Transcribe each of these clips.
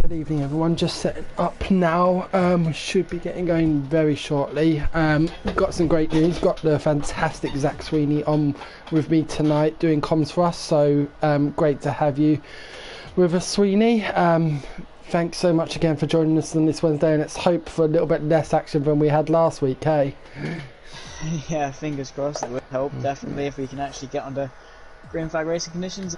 Good evening everyone, just setting up now. We should be getting going very shortly. Got some great news, got the fantastic Zach Sweeney on with me tonight doing comms for us, so great to have you with us, Sweeney. Thanks so much again for joining us on this Wednesday, and let's hope for a little bit less action than we had last week, hey? Yeah, fingers crossed. It would help definitely if we can actually get under green flag racing conditions.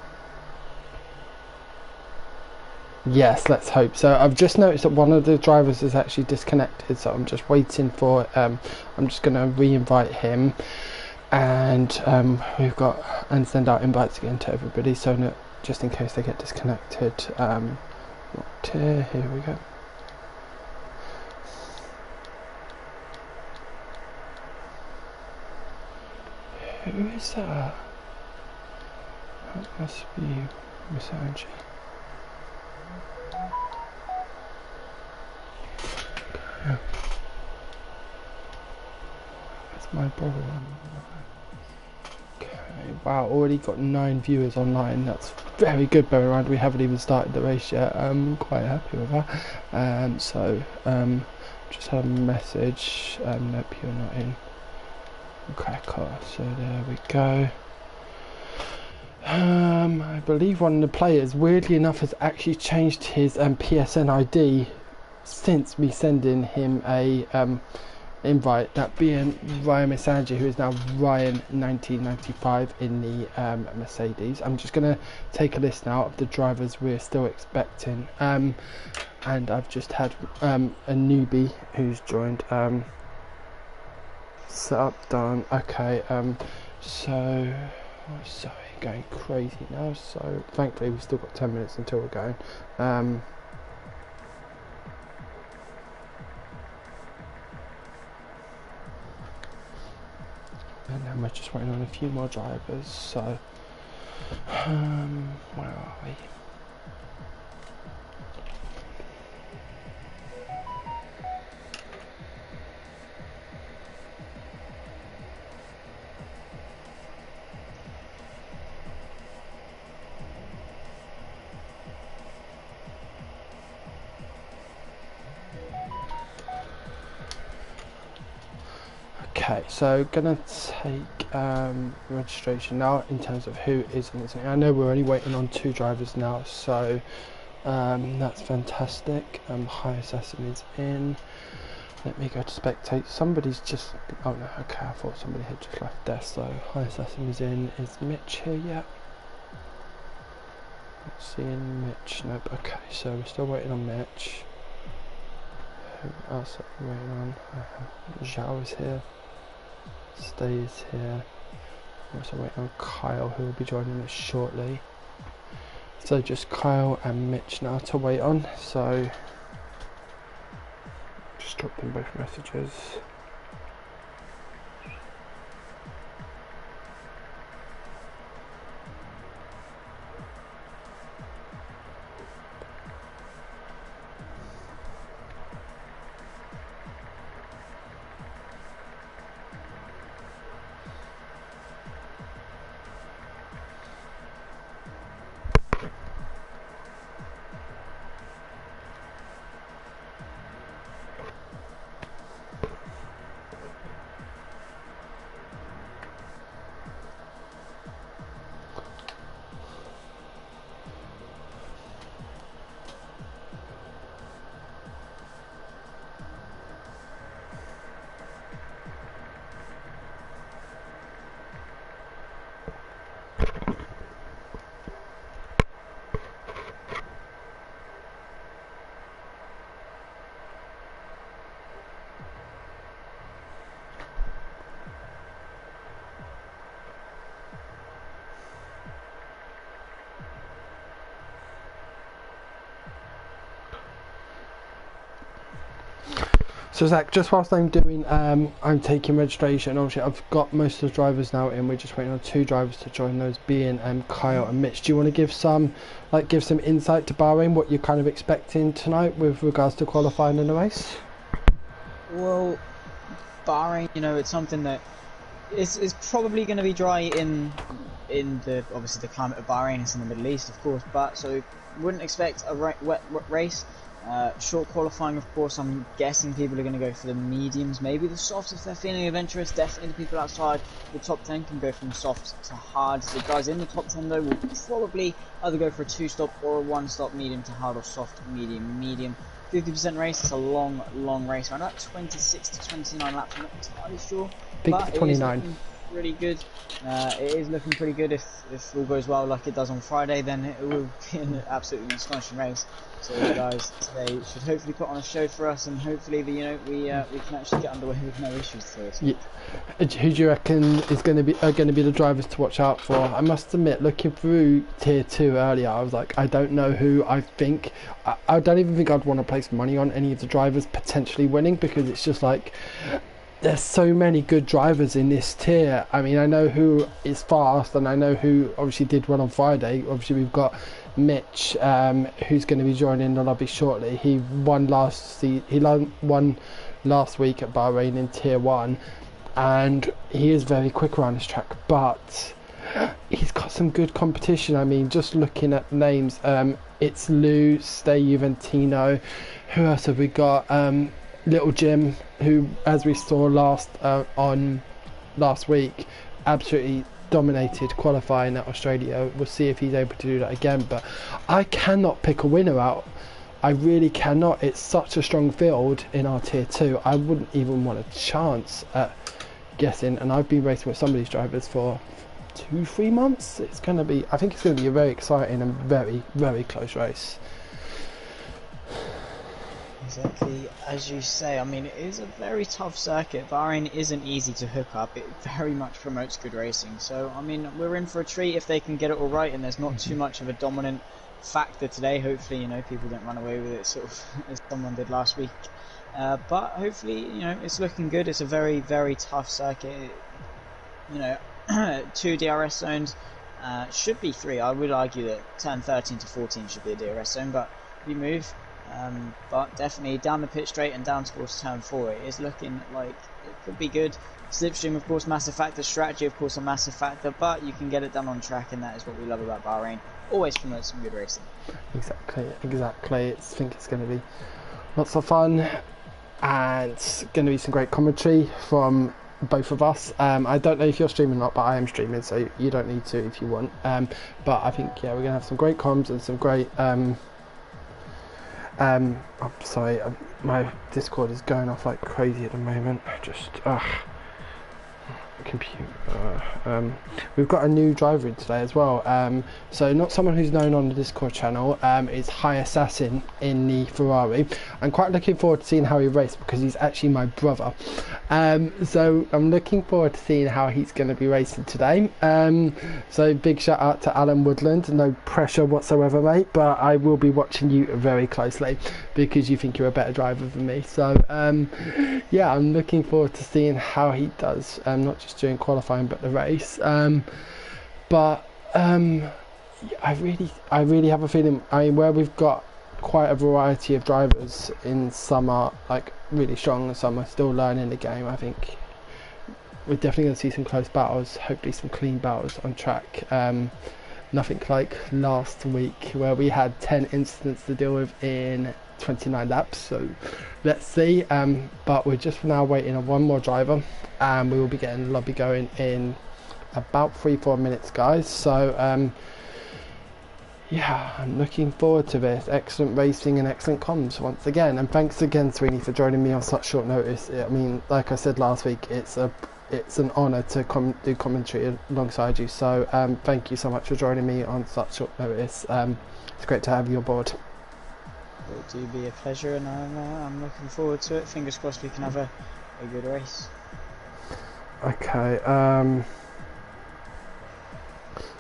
Yes, let's hope so. I've just noticed that one of the drivers is actually disconnected, so I'm just waiting for I'm just going to re-invite him, and we've got and send out invites again to everybody, so that just in case they get disconnected. Here we go. Who is that? That must be Miss Angie. Yeah. That's my brother. Okay, wow, already got 9 viewers online. That's very good, bear in mind we haven't even started the race yet. I'm quite happy with that. Just had a message. Nope, you're not in. Okay, cool. So there we go. I believe one of the players, weirdly enough, has actually changed his PSN ID since me sending him a invite, that being Ryan Missanji, who is now Ryan 1995 in the Mercedes. I'm just going to take a list now of the drivers we're still expecting, and I've just had a newbie who's joined. Set up, done. Okay, so sorry, going crazy now, so thankfully we've still got 10 minutes until we're going. And then we're just waiting on a few more drivers, so where are we? Okay, so gonna take registration now in terms of who is in this. I know we're only waiting on 2 drivers now, so that's fantastic. High Assassin is in. Let me go to spectate. Somebody's just, oh no, okay, I thought somebody had just left there, so High Assassin is in. Is Mitch here yet? Not seeing Mitch, nope. Okay, so we're still waiting on Mitch. Who else are we waiting on? Zhao is here. Stay is here. We're also waiting on Kyle, who will be joining us shortly. So just Kyle and Mitch now to wait on. So just drop them both messages. So Zach, just whilst I'm doing, I'm taking registration. Obviously, I've got most of the drivers now in. We're just waiting on 2 drivers to join, those being Kyle and Mitch. Do you want to give some insight to Bahrain, what you're kind of expecting tonight with regards to qualifying in the race? Well, Bahrain, you know, it's something that is probably going to be dry in in the obviously the climate of Bahrain. It's in the Middle East, of course, but so wouldn't expect a wet race. Short qualifying, of course. I'm guessing people are going to go for the mediums, maybe the softs if they're feeling adventurous. Definitely the people outside the top 10 can go from soft to hard. The guys in the top 10 though will probably either go for a 2-stop or a 1-stop, medium to hard, or soft, medium. 50% race. It's a long race, around about 26 to 29 laps. I'm not entirely sure, I think but it's it is 29. looking pretty good. It is looking pretty good. If all goes well like it does on Friday, then it will be an absolutely astonishing race. So the guys today should hopefully put on a show for us, and hopefully we can actually get underway with no issues today. So. Yeah. Who do you reckon is going to be the drivers to watch out for? I must admit, looking through tier 2 earlier, I was like, I don't know who I think. I don't even think I'd want to place money on any of the drivers potentially winning, because it's just like there's so many good drivers in this tier. I mean, I know who is fast, and I know who obviously did well on Friday. Obviously, we've got Mitch, who's going to be joining the lobby shortly. He won last week at Bahrain in tier 1, and he is very quick around this track, but he's got some good competition. I mean, just looking at names, it's Lou, Stay Juventino. Who else have we got? Little Jim, who, as we saw last week, absolutely dominated qualifying at Australia. We'll see if he's able to do that again, but I cannot pick a winner out. I really cannot. It's such a strong field in our tier 2. I wouldn't even want a chance at guessing, and I've been racing with some of these drivers for 2-3 months. I think it's going to be a very exciting and very, very close race. Exactly as you say. I mean, it is a very tough circuit. Bahrain isn't easy to hook up. It very much promotes good racing. So, I mean, we're in for a treat if they can get it all right, and there's not too much of a dominant factor today. Hopefully, people don't run away with it sort of as someone did last week. But hopefully, it's looking good. It's a very, very tough circuit. 2 DRS zones, should be 3. I would argue that turn 13 to 14 should be a DRS zone, but we move. But definitely down the pit straight and down towards turn 4, it is looking like it could be good. Slipstream, of course, massive factor. Strategy, of course, a massive factor, but you can get it done on track, and that is what we love about Bahrain. Always promotes some good racing. Exactly. I think it's going to be lots of fun, and it's going to be some great commentary from both of us. I don't know if you're streaming or not, but I am streaming, so you don't need to if you want. But I think, we're going to have some great comms and some great I'm sorry, my Discord is going off like crazy at the moment. Computer. We've got a new driver in today as well. So not someone who's known on the Discord channel. It's High Assassin in the Ferrari. I'm quite looking forward to seeing how he races, because he's actually my brother. So I'm looking forward to seeing how he's going to be racing today. So big shout out to Alan Woodland. No pressure whatsoever, mate, but I will be watching you very closely because you think you're a better driver than me. So yeah, I'm looking forward to seeing how he does. Not just during qualifying, but the race. I really have a feeling. I mean, where we've got quite a variety of drivers, in some are like really strong and some are still learning the game. I think we're definitely going to see some close battles, hopefully some clean battles on track. Nothing like last week where we had 10 incidents to deal with in 29 laps, so let's see. But we're just now waiting on one more driver, and we will be getting the lobby going in about 3-4 minutes, guys. So yeah, I'm looking forward to this. Excellent racing and excellent comms once again, and thanks again, Sweeney, for joining me on such short notice. I mean, like I said last week, it's an honour to do commentary alongside you, so thank you so much for joining me on such short notice. It's great to have you on board. It will be a pleasure, and I'm looking forward to it. Fingers crossed we can have a good race. Okay,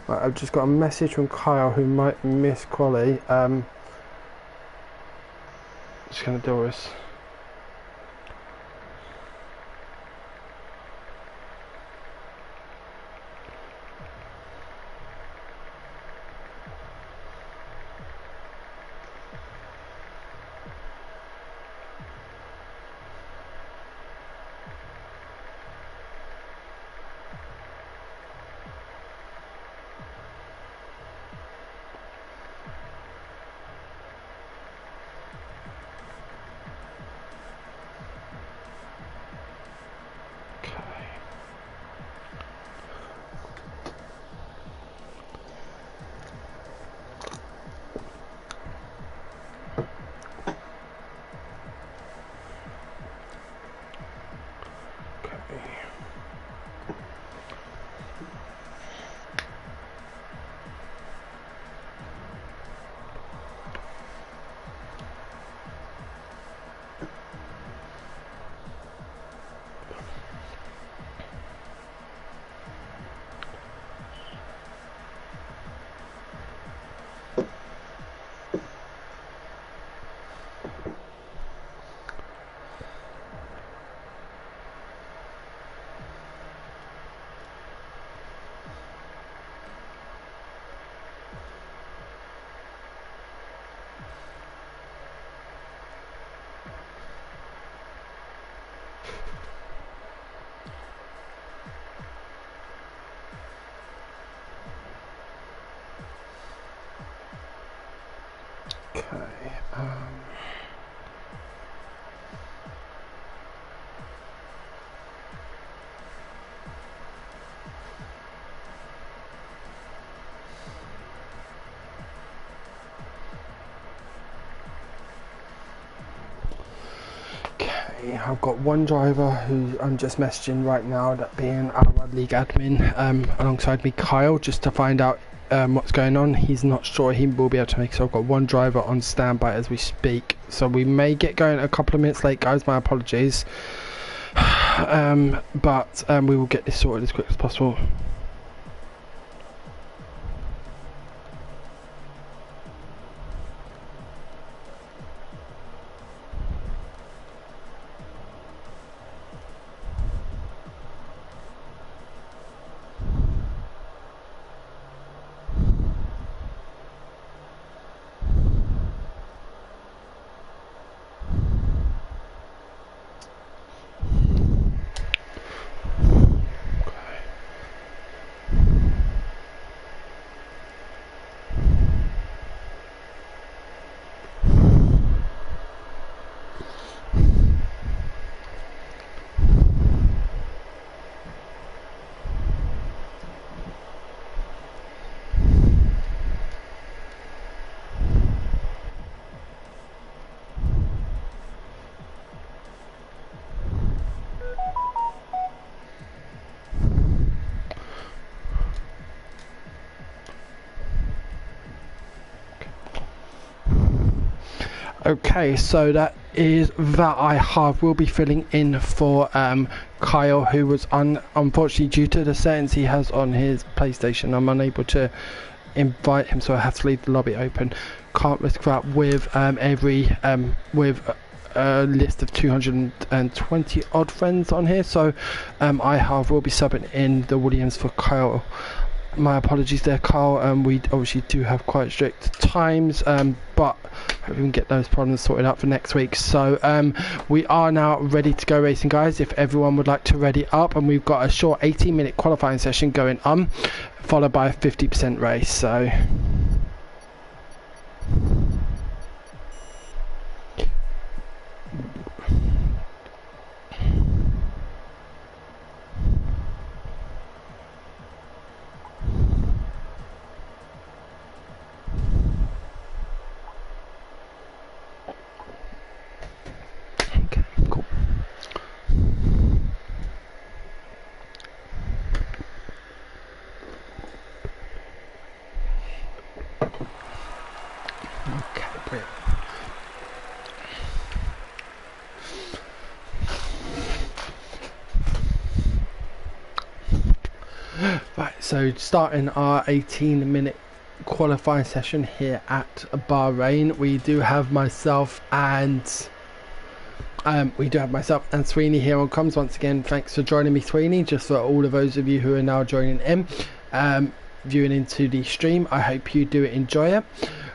right, I've just got a message from Kyle who might miss quali. Just going to deal with this. Okay. Okay, I've got one driver who I'm just messaging right now, that being our league admin, alongside me, Kyle, just to find out what's going on. He's not sure he will be able to make it, so I've got one driver on standby as we speak. So we may get going a couple of minutes late, guys, my apologies. But we will get this sorted as quick as possible. Okay, so that is that I have will be filling in for Kyle, who was unfortunately, due to the settings he has on his PlayStation, I'm unable to invite him, so I have to leave the lobby open. Can't risk that with with a list of 220 odd friends on here, so I will be subbing in the Williams for Kyle. My apologies there, Carl. We obviously do have quite strict times, but hope we can get those problems sorted out for next week. So we are now ready to go racing, guys, if everyone would like to ready up, and we've got a short 18-minute qualifying session going on, followed by a 50% race. So okay, cool. Okay, brilliant. Right, so starting our 18-minute qualifying session here at Bahrain, we do have myself and Sweeney here on comms. Once again, thanks for joining me, Sweeney. Just for all of those of you who are now joining in, viewing into the stream, I hope you do enjoy it.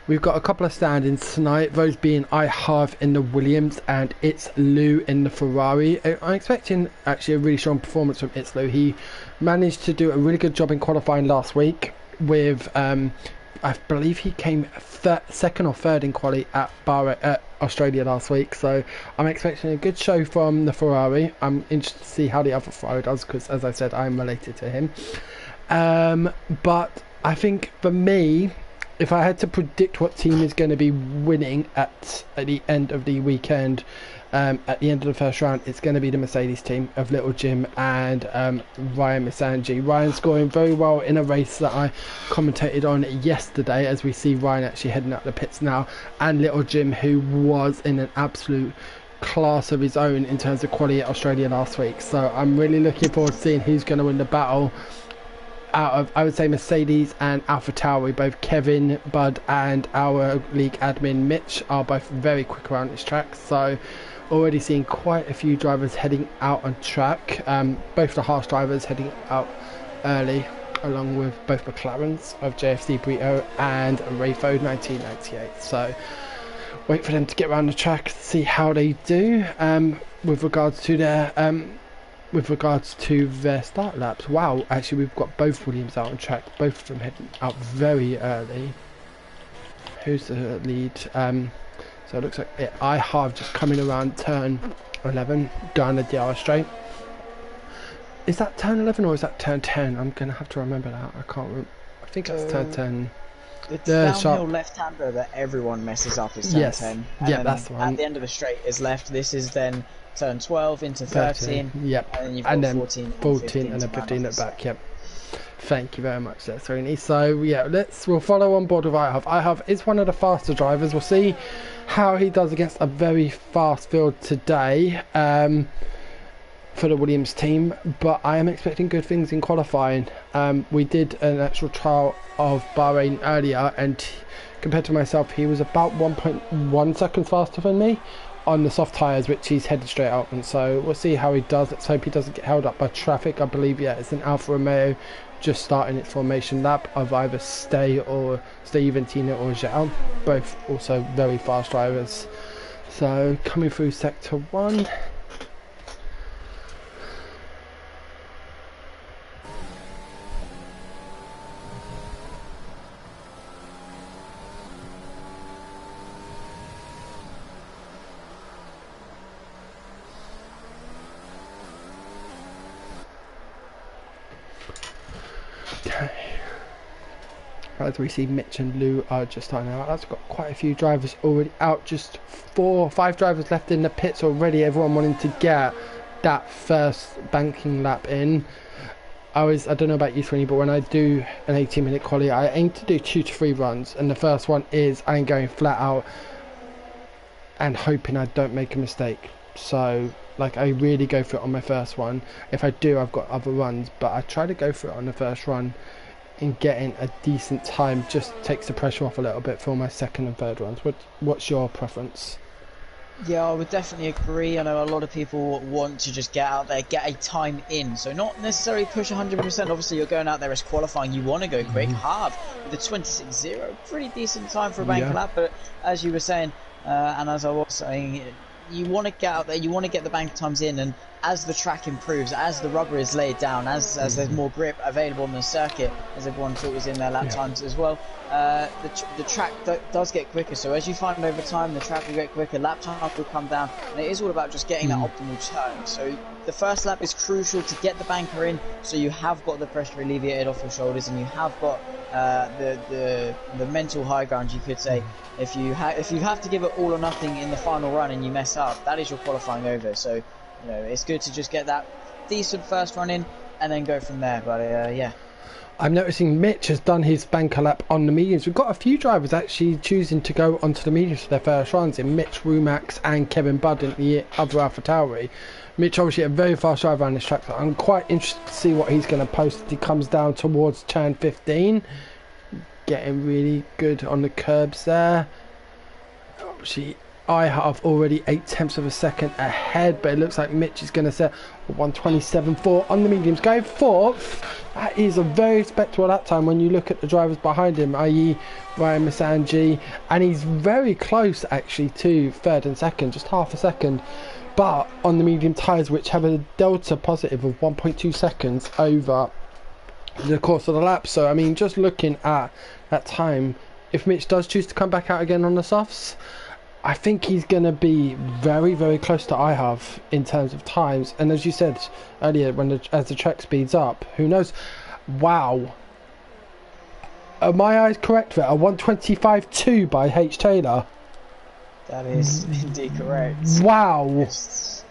We've got a couple of stand-ins tonight, those being I have in the Williams and It's Lou in the Ferrari. I'm expecting actually a really strong performance from It's Lou. He managed to do a really good job in qualifying last week with, I believe he came second or third in quali at Australia last week. So I'm expecting a good show from the Ferrari. I'm interested to see how the other Ferrari does, because as I said, I'm related to him. But I think for me, if I had to predict what team is going to be winning at the end of the weekend, at the end of the first round, it's going to be the Mercedes team of Little Jim and Ryan Misanji. Ryan scoring very well in a race that I commentated on yesterday, as we see Ryan actually heading up the pits now, and Little Jim, who was in an absolute class of his own in terms of quality at Australia last week. So I'm really looking forward to seeing who's going to win the battle out of, I would say, Mercedes and AlphaTauri. Both Kevin, Bud and our league admin Mitch are both very quick around this track, so already seeing quite a few drivers heading out on track. Both the Haas drivers heading out early, along with both McLarens of JFC Brito and Rayfo 1998. So wait for them to get around the track, see how they do with regards to their start laps. Wow, actually we've got both Williams out on track, both of them heading out very early. Who's the lead? So it looks like I have just coming around turn 11 down the DR straight. Is that turn 11 or is that turn 10? I'm gonna have to remember that. I can't remember. I think it's turn 10. The downhill left-hander that everyone messes up is turn 10. Yeah, that's the one. At the end of the straight is left. This is then turn 12 into 13. Yep. And then you've got 14 and then 15 at the back. Yep. Thank you very much there, Sereni. So yeah, we'll follow on board with IHAV. IHAV is one of the faster drivers. We'll see how he does against a very fast field today for the Williams team, but I am expecting good things in qualifying. We did an actual trial of Bahrain earlier, and compared to myself, he was about 1.1 seconds faster than me on the soft tyres, which he's headed straight out on. So we'll see how he does. Let's hope he doesn't get held up by traffic. I believe, yeah, it's an Alfa Romeo just starting its formation lap of either Stay Ventina or Zhao, both also very fast drivers. So coming through sector 1. As we see, Mitch and Lou are just starting out. That's got quite a few drivers already out. Just 5 drivers left in the pits already. Everyone wanting to get that first banking lap in. I don't know about you, Sweeney, but when I do an 18-minute quali, I aim to do 2 to 3 runs, and the first one is I'm going flat out and hoping I don't make a mistake. So like, I really go for it on my first one. If I do, I've got other runs, but I try to go for it on the first run, and getting a decent time just takes the pressure off a little bit for my second and third runs. What's your preference? Yeah, I would definitely agree. I know a lot of people want to just get out there, get a time in, so not necessarily push 100%. Obviously you're going out there as qualifying, you want to go quick. Hard with a 26.0, pretty decent time for a bank lap, but as you were saying, and as I was saying, you want to get out there, you want to get the bank times in, and as the track improves, as the rubber is laid down, as there's more grip available on the circuit, as everyone thought was in their lap times as well, the track does get quicker. So as you find over time, the track will get quicker, lap time will come down, and it is all about just getting that optimal turn. So the first lap is crucial to get the banker in, so you have got the pressure alleviated off your shoulders, and you have got the mental high ground, you could say. If you have to give it all or nothing in the final run and you mess up, that is your qualifying over. So you know, it's good to just get that decent first run in and then go from there. But yeah, I'm noticing Mitch has done his banker lap on the mediums. We've got a few drivers actually choosing to go onto the mediums for their first runs, in Mitch, Rumax and Kevin Budd in the other AlphaTauri. Mitch obviously a very fast driver on this track, so I'm quite interested to see what he's going to post as he comes down towards turn 15. Getting really good on the curbs there. Obviously I have already 0.8 of a second ahead, but it looks like Mitch is going to set 1:27.4 on the mediums, going fourth. That is a very respectable lap time when you look at the drivers behind him, i.e. Ryan Misanji, and he's very close actually to third and second, just half a second, but on the medium tyres, which have a delta positive of 1.2 seconds over the course of the lap. So I mean, just looking at that time, if Mitch does choose to come back out again on the softs, I think he's going to be very, very close to IHAV in terms of times. And as you said earlier, as the track speeds up, who knows? Wow. Are my eyes correct there? A 1:25.2 by H. Taylor. That is indeed correct. Wow, Just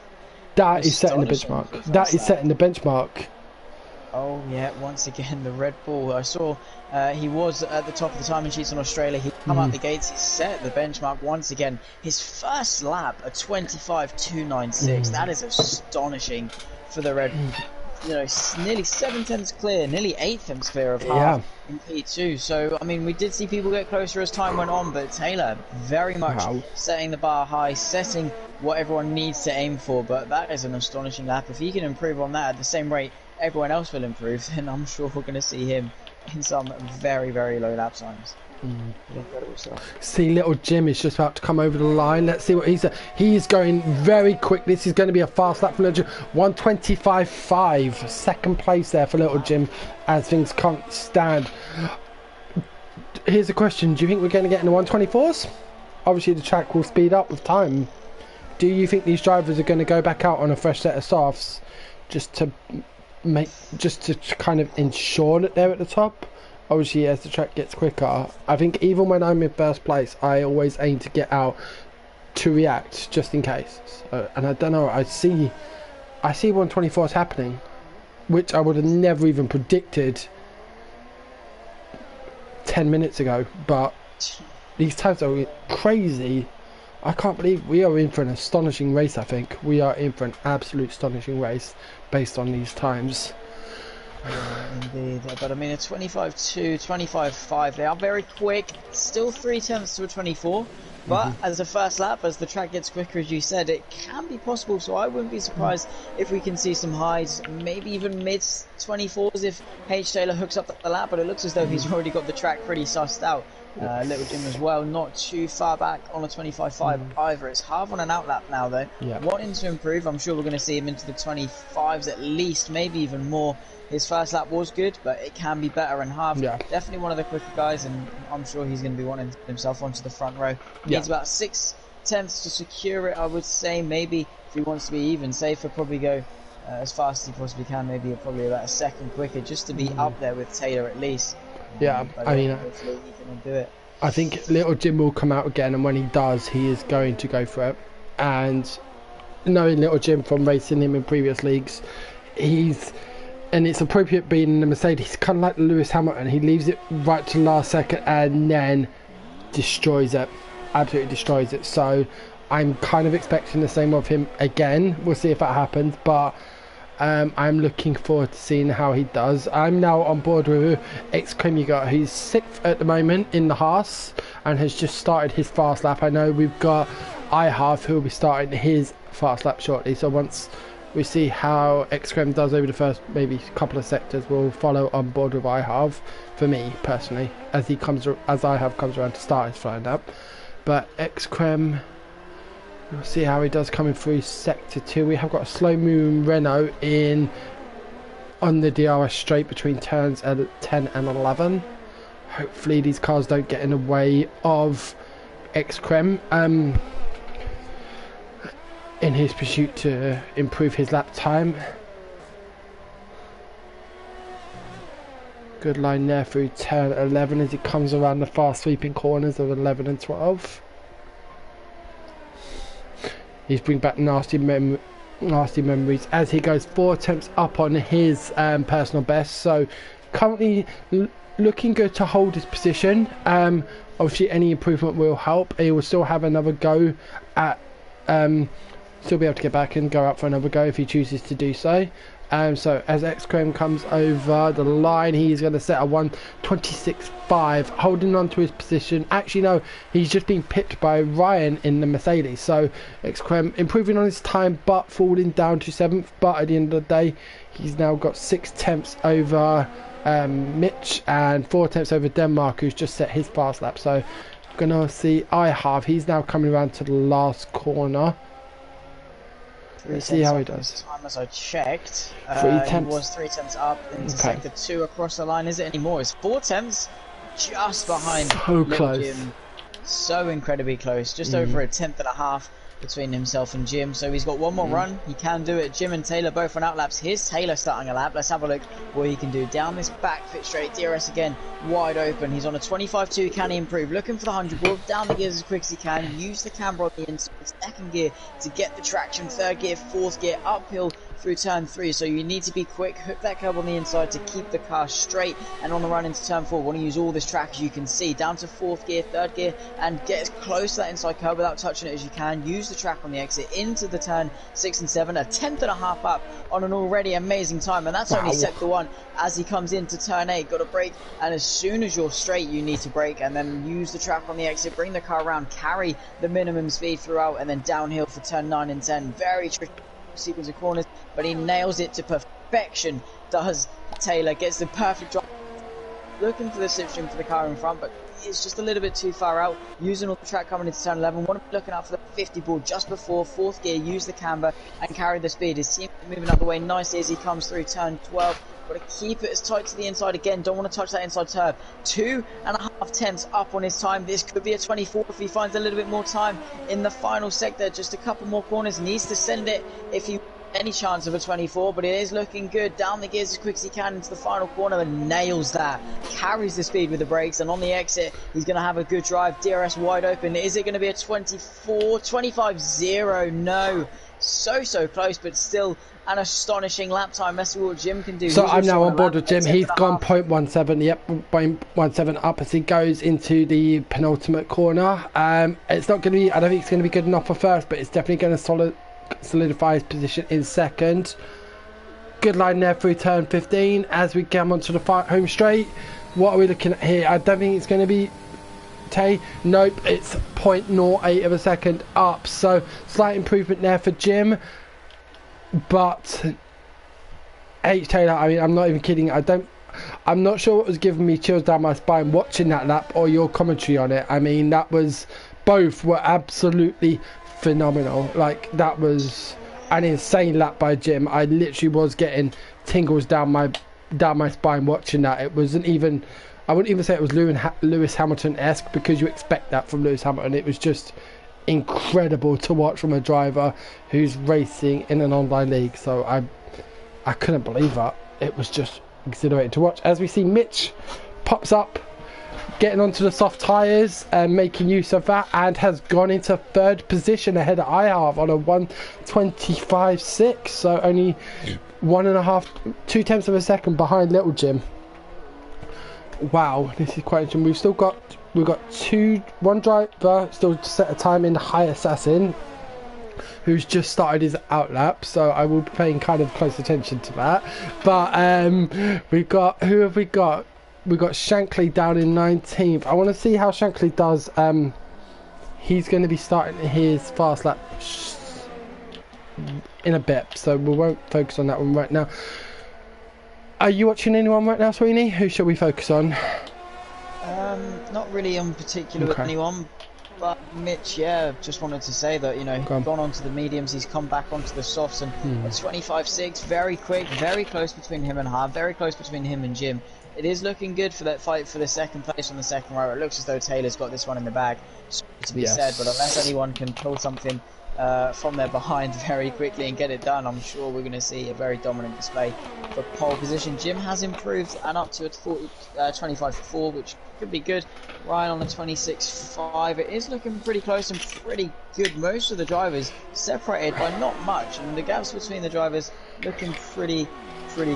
that is setting the astonishing for benchmark. the That first is lap. setting the benchmark. Oh yeah, once again the Red Bull. I saw he was at the top of the timing sheets on Australia. He come out the gates. He set the benchmark once again. His first lap, a 25.296. That is astonishing for the Red. You know, nearly 7 tenths clear, nearly 8 tenths clear of half Yeah. in P2. So I mean, we did see people get closer as time went on, but Taylor very much Wow. setting the bar high, setting what everyone needs to aim for. But that is an astonishing lap. If he can improve on that at the same rate everyone else will improve, then I'm sure we're going to see him in some very, very low lap times. Incredible stuff. See, little Jim is just about to come over the line. Let's see what he's. He's going very quick. This is going to be a fast lap for little Jim. 125.5, second place there for little Jim, as things can't stand. Here's a question: do you think we're going to get in the 124s? Obviously, the track will speed up with time. Do you think these drivers are going to go back out on a fresh set of softs, just to kind of ensure that they're at the top? Obviously, as the track gets quicker, I think even when I'm in first place, I always aim to get out to react just in case. So, and I don't know, I see 124s happening, which I would have never even predicted 10 minutes ago, but these times are crazy. I can't believe we are in for an astonishing race. I think we are in for an absolute astonishing race based on these times. Yeah, indeed. But I mean, a 25.2, 25.5, they are very quick. Still 3 tenths to a 24. But as a first lap, as the track gets quicker, as you said, it can be possible. So I wouldn't be surprised if we can see some highs, maybe even mid 24s if H. Taylor hooks up the lap. But it looks as though he's already got the track pretty sussed out. Little Jim as well, not too far back on a 25.5 either. It's half on an outlap now though. Wanting to improve, I'm sure we're going to see him into the 25s at least, maybe even more. His first lap was good, but it can be better in half. Definitely one of the quicker guys, and I'm sure he's going to be wanting himself onto the front row. Needs about 6 tenths to secure it, I would say. Maybe if he wants to be even safer, probably go as fast as he possibly can. Maybe probably about a second quicker, just to be up there with Taylor at least. I mean, hopefully he can do it. I think little Jim will come out again, and when he does, he is going to go for it. And knowing little Jim from racing him in previous leagues, and it's appropriate being in the Mercedes, kind of like Lewis Hamilton. He leaves it right to the last second and then destroys it, absolutely destroys it. So I'm kind of expecting the same of him again. We'll see if that happens, but I'm looking forward to seeing how he does. I'm now on board with X-Cremiga, who's 6th at the moment in the Haas and has just started his fast lap. I know we've got iHalf who will be starting his fast lap shortly, so once we see how X-Crem does over the first maybe couple of sectors, we'll follow on board with iHalf, for me personally, as iHalf comes around to start his flying up. But X-Crem, we'll see how he does coming through sector 2. We have got a slow moving Renault on the DRS straight between turns 10 and 11. Hopefully these cars don't get in the way of X-Crem in his pursuit to improve his lap time. Good line there through turn 11 as he comes around the fast sweeping corners of 11 and 12. He's bringing back nasty memories as he goes 4 attempts up on his personal best. So currently looking good to hold his position. Obviously any improvement will help. He will still have another go at still be able to get back and go out for another go if he chooses to do so. So as X-Creme comes over the line, he's going to set a 126.5, holding on to his position. Actually, no, he's just been pipped by Ryan in the Mercedes. So X-Creme improving on his time, but falling down to 7th. But at the end of the day, he's now got 6 tenths over Mitch and 4 tenths over Denmark, who's just set his fast lap. So we're going to see iHalf. He's now coming around to the last corner. Let's see how he does. Time as I checked, 3 tenths. he was 3 tenths up into sector 2 across the line. Is it anymore? It's 4 tenths, just behind. So close. Jim. So incredibly close. Just over a tenth and a half between himself and Jim. So he's got one more run. He can do it. Jim and Taylor both on out laps. Here's Taylor starting a lap. Let's have a look what he can do. Down this back fit straight. DRS again, wide open. He's on a 25.2. Can he improve? Looking for the 100 ball. Down the gears as quick as he can. Use the camber on the inside. Second gear to get the traction. Third gear, fourth gear, uphill through turn 3, so you need to be quick, hook that curb on the inside to keep the car straight, and on the run into turn 4, want to use all this track as you can see, down to fourth gear, third gear, and get as close to that inside curb without touching it as you can. Use the track on the exit into the turn 6 and 7, a tenth and a half up on an already amazing time, and that's only sector 1. As he comes into turn 8, got to brake, and as soon as you're straight, you need to brake, and then use the track on the exit, bring the car around, carry the minimum speed throughout, and then downhill for turn 9 and 10. Very tricky sequence of corners, but he nails it to perfection. Does Taylor, gets the perfect drive, looking for the slipstream for the car in front, but it's just a little bit too far out. Using all the track coming into turn 11, want to be looking out for the 50 ball just before fourth gear. Use the camber and carry the speed. His team moving out the way nicely as he comes through turn 12. Got to keep it as tight to the inside again. Don't want to touch that inside turb. 2.5 tenths up on his time. This could be a 24 if he finds a little bit more time in the final sector. Just a couple more corners. Needs to send it if he any chance of a 24, but it is looking good. Down the gears as quick as he can into the final corner and nails that. Carries the speed with the brakes, and on the exit he's going to have a good drive. DRS wide open. Is it going to be a 24? 25-0? No. So close, but still an astonishing lap time. Let's see what Jim can do. So I'm now on board with Jim. He's gone 0.17. Yep, 0.17 up as he goes into the penultimate corner. It's not going to be, I don't think it's going to be good enough for first, but it's definitely going to solidify his position in second. Good line there through turn 15 as we come onto the home straight. What are we looking at here? I don't think it's going to be Tay. Nope, it's 0.08 of a second up, so slight improvement there for Jim. But H Taylor, I mean, I'm not even kidding. I'm not sure what was giving me chills down my spine watching that lap or your commentary on it. I mean, that was, both were absolutely phenomenal. Like, that was an insane lap by Jim. I literally was getting tingles down my spine watching that. It wasn't even, I wouldn't even say it was Lewis Hamilton-esque, because you expect that from Lewis Hamilton. It was just incredible to watch from a driver who's racing in an online league. So I couldn't believe that. It was just exhilarating to watch. As we see Mitch pops up, getting onto the soft tyres and making use of that, and has gone into third position ahead of IHAV on a 1:25.6, so only 2 tenths of a second behind Little Jim. Wow, this is quite interesting. We've got one driver still to set a time in, High Assassin, who's just started his outlap, so I will be paying kind of close attention to that. But who have we got? We've got Shankly down in 19th. I want to see how Shankly does. He's going to be starting his fast lap in a bit, so we won't focus on that one right now. Are you watching anyone right now, Sweeney? Who shall we focus on? Not really in particular with anyone, but Mitch, yeah, just wanted to say that, you know, gone on to the mediums, he's come back onto the softs, and at 25.6, very quick, very close between him and Harv, very close between him and Jim. It is looking good for that fight for the second place on the second row. It looks as though Taylor's got this one in the bag, to be said, but unless anyone can pull something from their behind very quickly and get it done, I'm sure we're going to see a very dominant display for pole position. Jim has improved and up to a 25.4, which could be good. Ryan on a 26.5. It is looking pretty close and pretty good. Most of the drivers separated by not much, and the gaps between the drivers looking pretty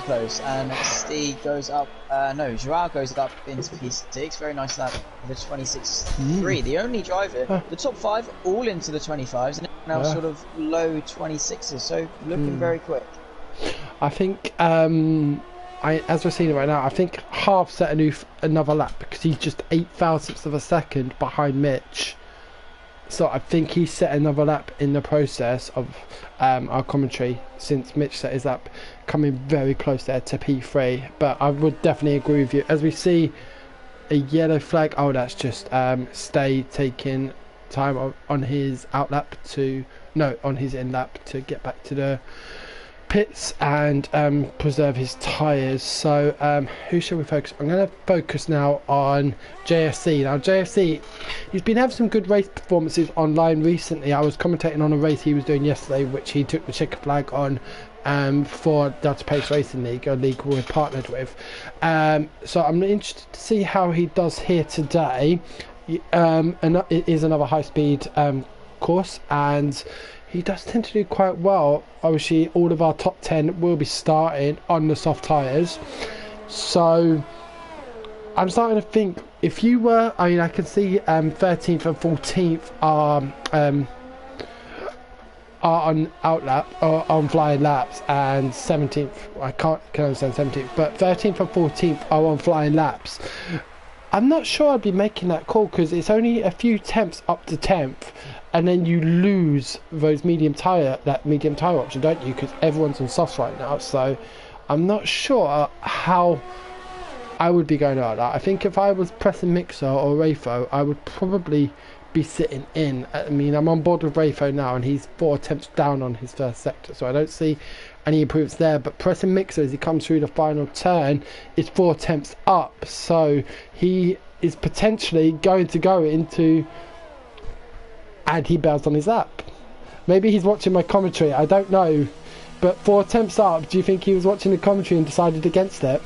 close. And Steve goes up, Joao goes up into P6, very nice lap with a 26.3. The only driver, the top 5 all into the 25s, and now sort of low 26s, so looking very quick. I think, as we're seeing it right now, I think Harv set another lap, because he's just 8 thousandths of a second behind Mitch. So I think he set another lap in the process of our commentary, since Mitch set his lap, coming very close there to P3. But I would definitely agree with you. As we see a yellow flag, oh, that's just Stay taking time on his outlap on his in lap to get back to the pits and preserve his tyres. So who shall we focus on? I'm going to focus now on JFC. Now JFC, he's been having some good race performances online recently. I was commentating on a race he was doing yesterday, which he took the checker flag on for Delta Pace Racing League, a league we're partnered with. So I'm interested to see how he does here today. And it is another high speed course, and he does tend to do quite well. Obviously all of our top 10 will be starting on the soft tyres, so I'm starting to think, if you were, I mean, I can see 13th and 14th are on outlap or on flying laps, and 17th, I can understand 17th, but 13th and 14th are on flying laps. I'm not sure I'd be making that call, because it's only a few tenths up to 10th, and then you lose those that medium tyre option, don't you? Because everyone's on softs right now, so I'm not sure how I would be going about that. I think if I was pressing Mixer or Rafo, I would probably be sitting in. I mean, I'm on board with Rafo now, and he's 4 attempts down on his first sector, so I don't see any improvements there. But pressing Mixer as he comes through the final turn is 4 attempts up, so he is potentially going to go into, and he bails on his lap. Maybe he's watching my commentary, I don't know, but 4 attempts up, do you think he was watching the commentary and decided against it?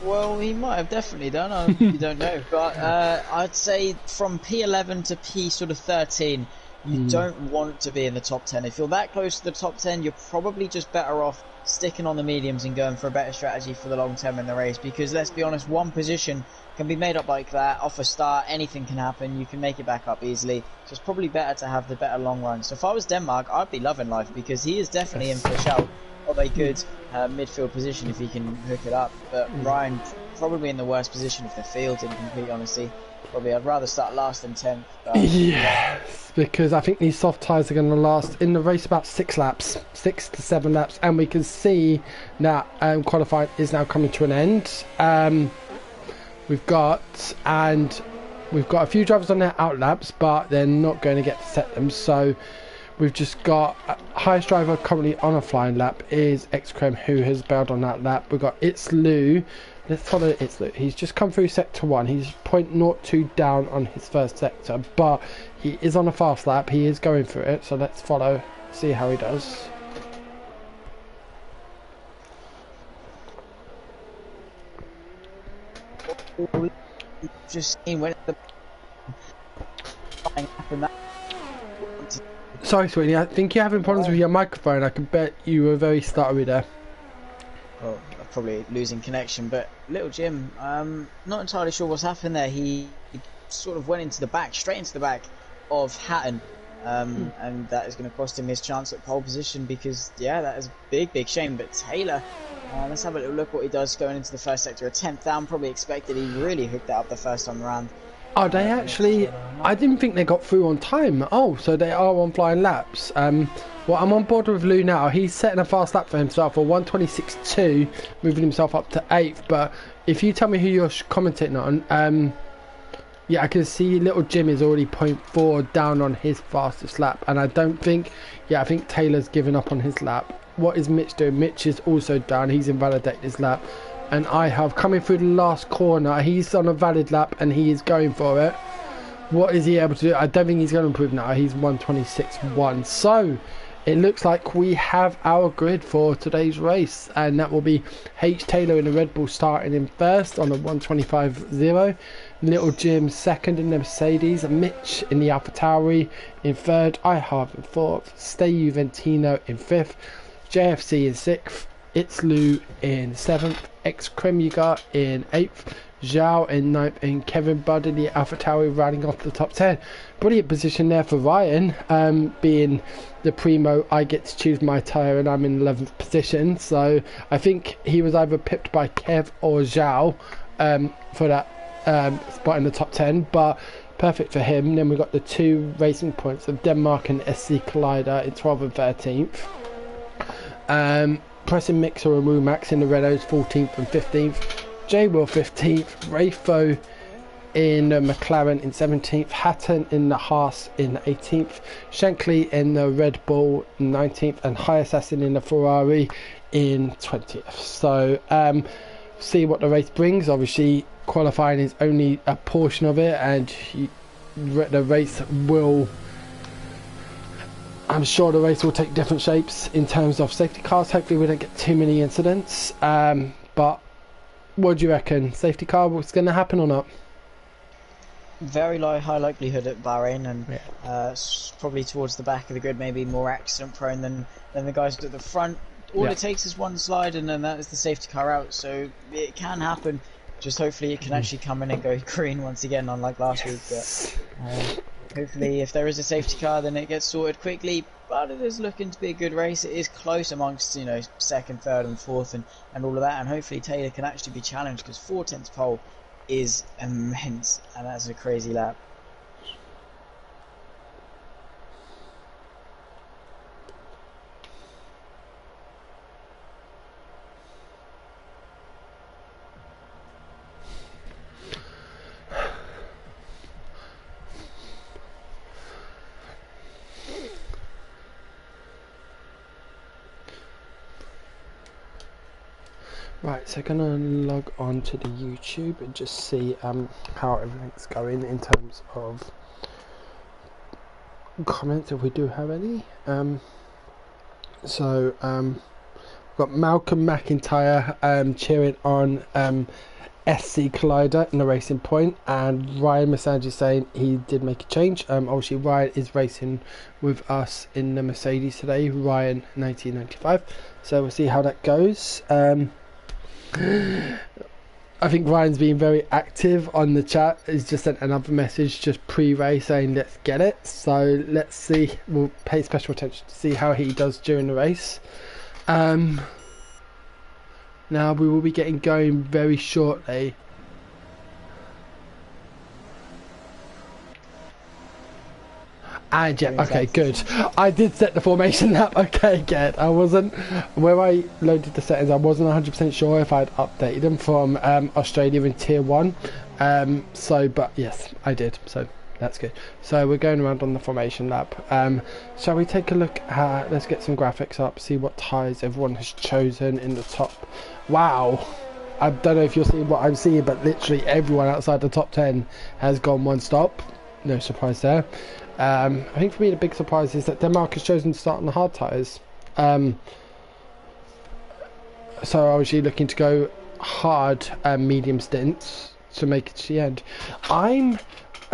Well, he might have definitely done. You don't know, but I'd say from P11 to P sort of 13, you don't want to be in the top 10. If you're that close to the top 10, you're probably just better off sticking on the mediums and going for a better strategy for the long term in the race. Because let's be honest, one position can be made up like that off a start. Anything can happen. You can make it back up easily. So it's probably better to have the better long run. So if I was Denmark, I'd be loving life, because he is definitely in for a shout of a good midfield position if he can hook it up. But Ryan probably in the worst position of the field, in complete honesty. Probably I'd rather start last than 10th. Yes, because I think these soft tyres are going to last in the race about 6 to 7 laps, and we can see that qualifying is now coming to an end. We've got a few drivers on their out laps, but they're not going to get to set them. So we've just got highest driver currently on a flying lap is Xcrem, who has bailed on that lap. We've got It's Lou. Let's follow It's Lou. He's just come through sector 1. He's 0.02 down on his first sector, but he is on a fast lap. He is going through it, so let's follow, see how he does. Just seen when the Sorry, Sweetie, I think you're having problems with your microphone. I can bet you were very stuttery there. Well, probably losing connection, but Little Jim, not entirely sure what's happened there. He sort of went into the back, straight into the back of Hatton, and that is going to cost him his chance at pole position, because, yeah, that is a big shame. But Taylor, let's have a little look what he does going into the first sector. A 10th down, probably expected. He really hooked that up the first time around. Oh, they actually, I didn't think they got through on time. Oh, so they are on flying laps. Well, I'm on board with Lou now. He's setting a fast lap for himself for 1:26.2, moving himself up to 8th. But if you tell me who you're commentating on, yeah, I can see Little Jim is already 0.4 down on his fastest lap. And I don't think, yeah, I think Taylor's given up on his lap. What is Mitch doing? Mitch is also down. He's invalidated his lap. And I have coming through the last corner. He's on a valid lap and he is going for it. What is he able to do? I don't think he's going to improve now. He's 1:26.1. So it looks like we have our grid for today's race, and that will be H. Taylor in the Red Bull starting in first on a 1:25.0. Little Jim second in the Mercedes. Mitch in the AlphaTauri in third. iHarv in fourth. Stay Juventino in fifth. JFC in sixth. It's Lou in 7th, Xcremuga in 8th, Zhao in 9th, and Kevin Budd in the AlphaTauri rounding off the top 10. Brilliant position there for Ryan, being the primo. I get to choose my tyre and I'm in 11th position, so I think he was either pipped by Kev or Zhao for that spot in the top 10, but perfect for him. Then we've got the 2 racing points of Denmark and SC Collider in 12th and 13th. Pressing Mixer and Max in the Renaults 14th and 15th, J Will 15th, Rafo in the McLaren in 17th, Hatton in the Haas in 18th, Shankly in the Red Bull 19th, and High Assassin in the Ferrari in 20th. So see what the race brings. Obviously qualifying is only a portion of it, and the race will, I'm sure the race will take different shapes in terms of safety cars. Hopefully we don't get too many incidents, but what do you reckon? Safety car, what's going to happen or not? Very high likelihood at Bahrain, and probably towards the back of the grid, maybe more accident prone than the guys at the front. All it takes is one slide, and then that is the safety car out. So it can happen. Just hopefully it can actually come in and go green once again, unlike last week. But hopefully, if there is a safety car, then it gets sorted quickly. But it is looking to be a good race. It is close amongst, you know, second, third, and fourth, and all of that. And hopefully Taylor can actually be challenged, because 4/10 pole is immense, and that's a crazy lap. Right, so gonna log on to the YouTube and just see how everything's going in terms of comments, if we do have any. We've got Malcolm McIntyre cheering on SC Collider in the Racing Point, and Ryan Masanji saying he did make a change. Obviously Ryan is racing with us in the Mercedes today, Ryan 1995, so we'll see how that goes. I think Ryan's been very active on the chat. He's just sent another message just pre-race saying let's get it, so let's see. We'll pay special attention to see how he does during the race. Now we will be getting going very shortly. And yeah, okay, good. I did set the formation up. Okay, good. I wasn't, where I loaded the settings, I wasn't 100% sure if I'd updated them from Australia in tier 1. But yes, I did. So that's good. So we're going around on the formation lap. Shall we take a look at, let's get some graphics up, see what tyres everyone has chosen in the top. Wow. I don't know if you're seeing what I'm seeing, but literally everyone outside the top 10 has gone one stop. No surprise there. I think for me the big surprise is that Denmark has chosen to start on the hard tyres. So obviously looking to go hard medium stints to make it to the end. I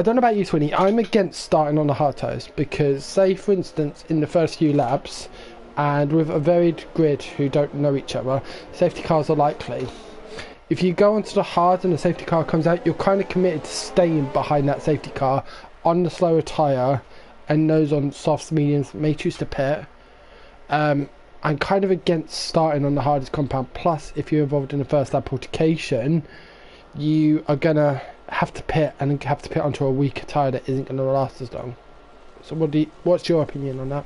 don't know about you, Twinny, I'm against starting on the hard tyres, because say for instance in the first few laps, and with a varied grid who don't know each other, safety cars are likely. If you go onto the hard and the safety car comes out, you're kind of committed to staying behind that safety car on the slower tyre, and those on softs, mediums may choose to pit. I'm kind of against starting on the hardest compound. Plus, if you're involved in a first lap altercation, you are gonna have to pit, and have to pit onto a weaker tyre that isn't going to last as long. So what's your opinion on that?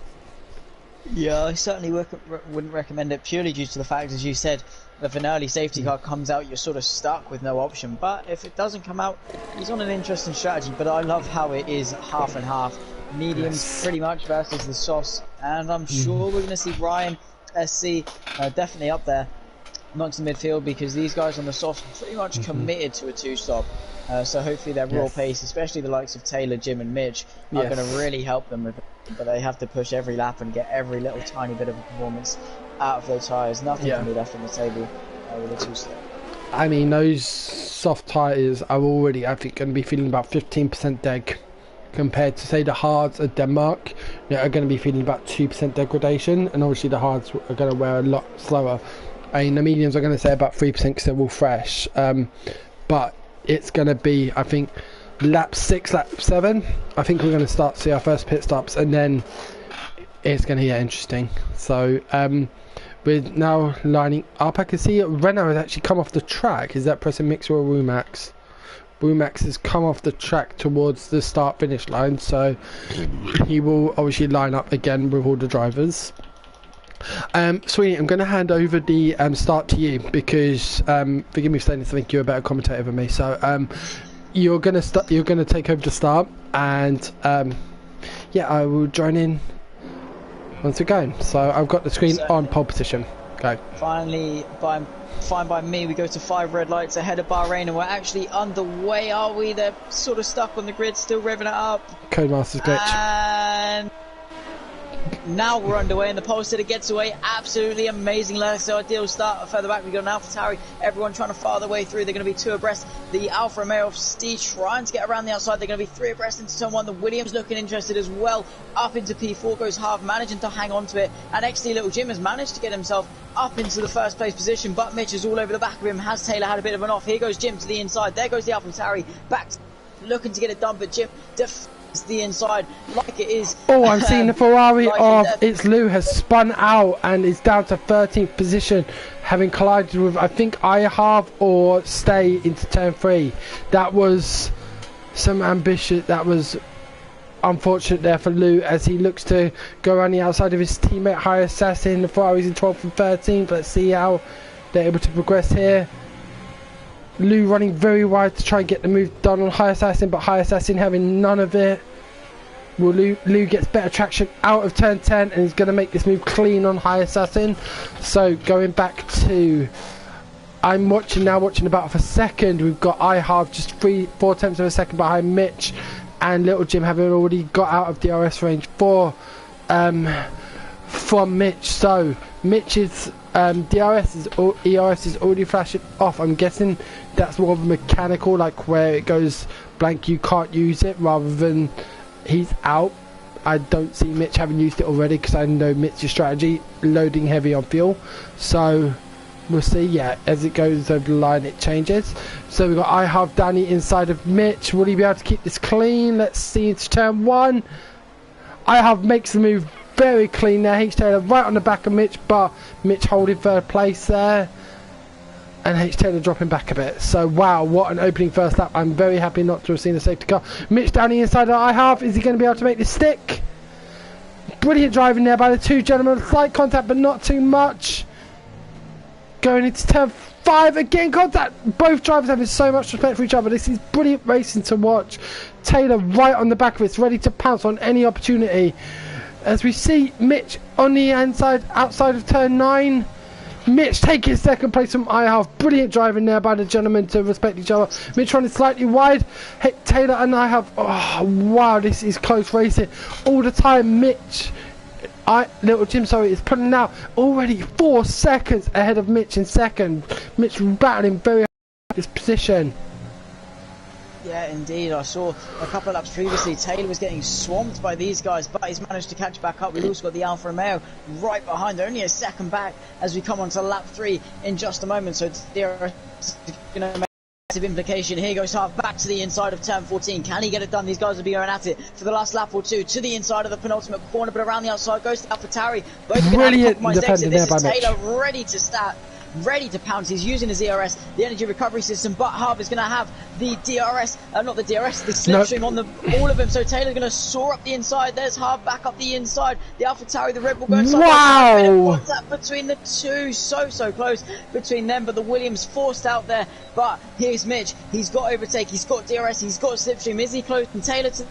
Yeah, I certainly wouldn't recommend it, purely due to the fact, as you said, if an early safety car comes out, you're sort of stuck with no option. But if it doesn't come out, he's on an interesting strategy. But I love how it is half and half, mediums pretty much versus the softs, and I'm sure we're going to see Ryan SC definitely up there amongst the midfield, because these guys on the softs are pretty much committed to a two-stop. So hopefully their raw pace, especially the likes of Taylor, Jim and Mitch, are going to really help them with it. But they have to push every lap and get every little tiny bit of performance out of their tyres. Nothing can be left on the table with a two-stop. I mean, those soft tyres are already, I think, going to be feeling about 15% deg, compared to, say, the hards at Denmark, are going to be feeling about 2% degradation, and obviously the hards are going to wear a lot slower. I mean, the mediums are going to say about 3% because they're all fresh, but it's going to be, I think, lap 6, lap 7, I think we're going to start to see our first pit stops, and then it's going to get interesting. So we're now lining up. I can see Renault has actually come off the track. Is that pressing Mixer or Rumax? Rumax has come off the track towards the start finish line, so he will obviously line up again with all the drivers. Sweetie, I'm going to hand over the start to you, because forgive me for saying this, I think you're a better commentator than me, so you're gonna start. You're gonna take over the start, and yeah, I will join in once we're going. So I've got the screen on pole position. Go. Finally, fine by me. We go to 5 red lights ahead of Bahrain, and we're actually underway. Are we? They're sort of stuck on the grid, still revving it up. Codemasters glitch. And now we're underway, and the pole sitter gets away. Absolutely amazing. So ideal start. Further back we got an AlphaTauri. Everyone trying to fire their way through. They're going to be 2 abreast. The Alfa Romeo of Steve trying to get around the outside. They're going to be 3 abreast into turn 1. The Williams looking interested as well. Up into P4 goes Half, managing to hang on to it. And XD Little Jim has managed to get himself up into the first place position, but Mitch is all over the back of him. Has Taylor had a bit of an off? Here goes Jim to the inside. There goes the AlphaTauri back, looking to get it done, but Jim defends the inside like it is. Oh, I'm seeing the Ferrari of It's Lou has spun out and is down to 13th position, having collided with, I think, I halve or stay into turn 3. That was some ambitious. That was unfortunate there for Lou as he looks to go around the outside of his teammate High Assassin. The Ferrari's in 12th and 13th. Let's see how they're able to progress here. Lou running very wide to try and get the move done on High Assassin, but High Assassin having none of it. Well, Lou gets better traction out of turn 10 and he's going to make this move clean on High Assassin. So going back to, I'm watching the battle for second. We've got iHalf just 4 tenths of a second behind Mitch, and Little Jim having already got out of DRS range from Mitch. So Mitch's ERS is already flashing off. I'm guessing that's more of a mechanical, like where it goes blank, you can't use it, rather than he's out. I don't see Mitch having used it already, because I know Mitch's strategy, loading heavy on fuel. So we'll see. Yeah, as it goes over the line it changes. So we've got iHalf down the inside of Mitch. Will he be able to keep this clean? Let's see. It's turn 1. iHalf makes the move very clean there. H Taylor right on the back of Mitch, but Mitch holding 3rd place there, and H Taylor dropping back a bit. So wow, what an opening first lap. I'm very happy not to have seen a safety car. Mitch down the inside of iHalf. Is he going to be able to make this stick? Brilliant driving there by the 2 gentlemen. Slight contact, but not too much. Going into turn 5 again, contact. Both drivers having so much respect for each other. This is brilliant racing to watch. Taylor right on the back of it, ready to pounce on any opportunity. As we see Mitch on the inside, outside of turn 9. Mitch taking 2nd place from iHalf. Brilliant driving there by the gentlemen to respect each other. Mitch running slightly wide. Hey, Taylor and iHalf. Oh wow, this is close racing all the time. Mitch, Little Jim, sorry, is putting out already 4 seconds ahead of Mitch in 2nd. Mitch battling very hard at this position. Yeah, indeed. I saw a couple of laps previously, Taylor was getting swamped by these guys, but he's managed to catch back up. We've also got the Alfa Romeo right behind, only a second back as we come on to lap 3 in just a moment. So it's going to make massive implication. Here goes Half back to the inside of turn 14. Can he get it done? These guys will be going at it for the last lap or 2 to the inside of the penultimate corner, but around the outside goes the AlphaTauri. Brilliant defending there by Mitch. Taylor ready to start, ready to pounce. He's using his ERS, the energy recovery system, but Harv is going to have the DRS, not the DRS, the slipstream on all of them. So Taylor's going to soar up the inside. There's Harv back up the inside. The AlphaTauri, the Red Bull going side. Wow! Contact between the 2, so close between them, but the Williams forced out there. But here's Mitch. He's got overtake. He's got DRS. He's got slipstream. Is he close? And Taylor to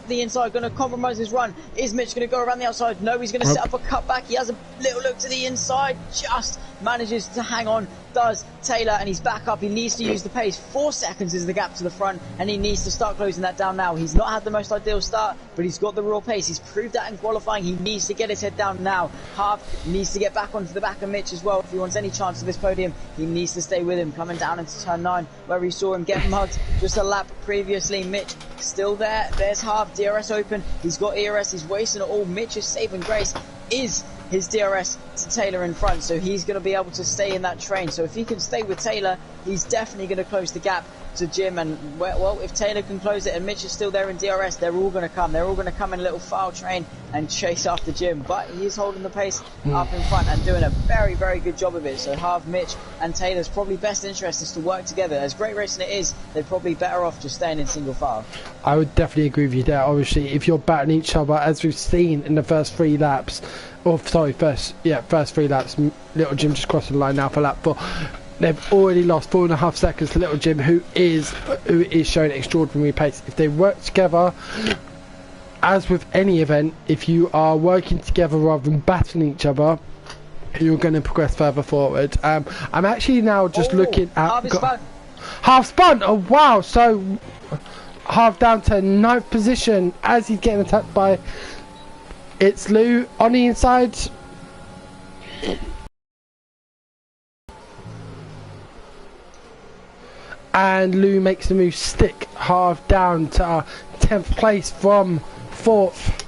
the inside, going to compromise his run. Is Mitch going to go around the outside? No, he's going to set up a cutback. He has a little look to the inside, just manages to hang on, does Taylor, and he's back up. He needs to use the pace. 4 seconds is the gap to the front, and he needs to start closing that down now. He's not had the most ideal start, but he's got the raw pace. He's proved that in qualifying. He needs to get his head down now. Half needs to get back onto the back of Mitch as well. If he wants any chance of this podium, he needs to stay with him. Coming down into turn 9, where we saw him get mugged just a lap previously. Mitch still there. There's Half, DRS open. He's got ERS. He's wasting it all. Mitch's saving grace is his DRS to Taylor in front, so he's going to be able to stay in that train. So if he can stay with Taylor, he's definitely going to close the gap to Jim. And well, if Taylor can close it and Mitch is still there in DRS, they're all going to come. They're all going to come in a little file train and chase after Jim. But he's holding the pace up in front and doing a very good job of it. So Harv, Mitch and Taylor's probably best interest is to work together. As great racing it is, they're probably better off just staying in single file. I would definitely agree with you there. Obviously, if you're battling each other, as we've seen in the first 3 laps, or sorry, first 3 laps, Little Jim just crossed the line now for lap 4. They've already lost 4.5 seconds to Little Jim, who is showing extraordinary pace. If they work together, as with any event, if you are working together rather than battling each other, you're going to progress further forward. I'm actually now just looking at half spun. Oh wow! So half down to 9th position as he's getting attacked by it's Lou on the inside. And Lou makes the move stick half down to 10th place from 4th.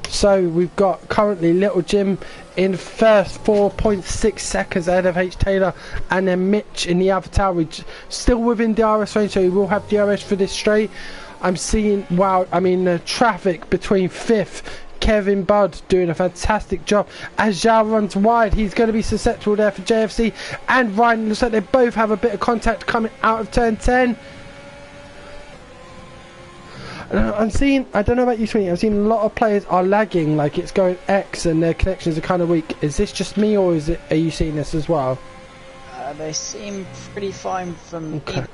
So we've got currently Little Jim in first, 4.6 seconds ahead of H. Taylor, and then Mitch in the Avatar, still within DRS range, so he will have DRS for this straight. I'm seeing, wow, I mean the traffic between 5th, Kevin Budd doing a fantastic job as Zhao runs wide. He's going to be susceptible there for JFC and Ryan. Looks like they both have a bit of contact coming out of turn 10. I'm seeing, I don't know about you, Sweeney, I've seen a lot of players are lagging, like it's going X and their connections are kind of weak. Is this just me, or are you seeing this as well? They seem pretty fine from okay.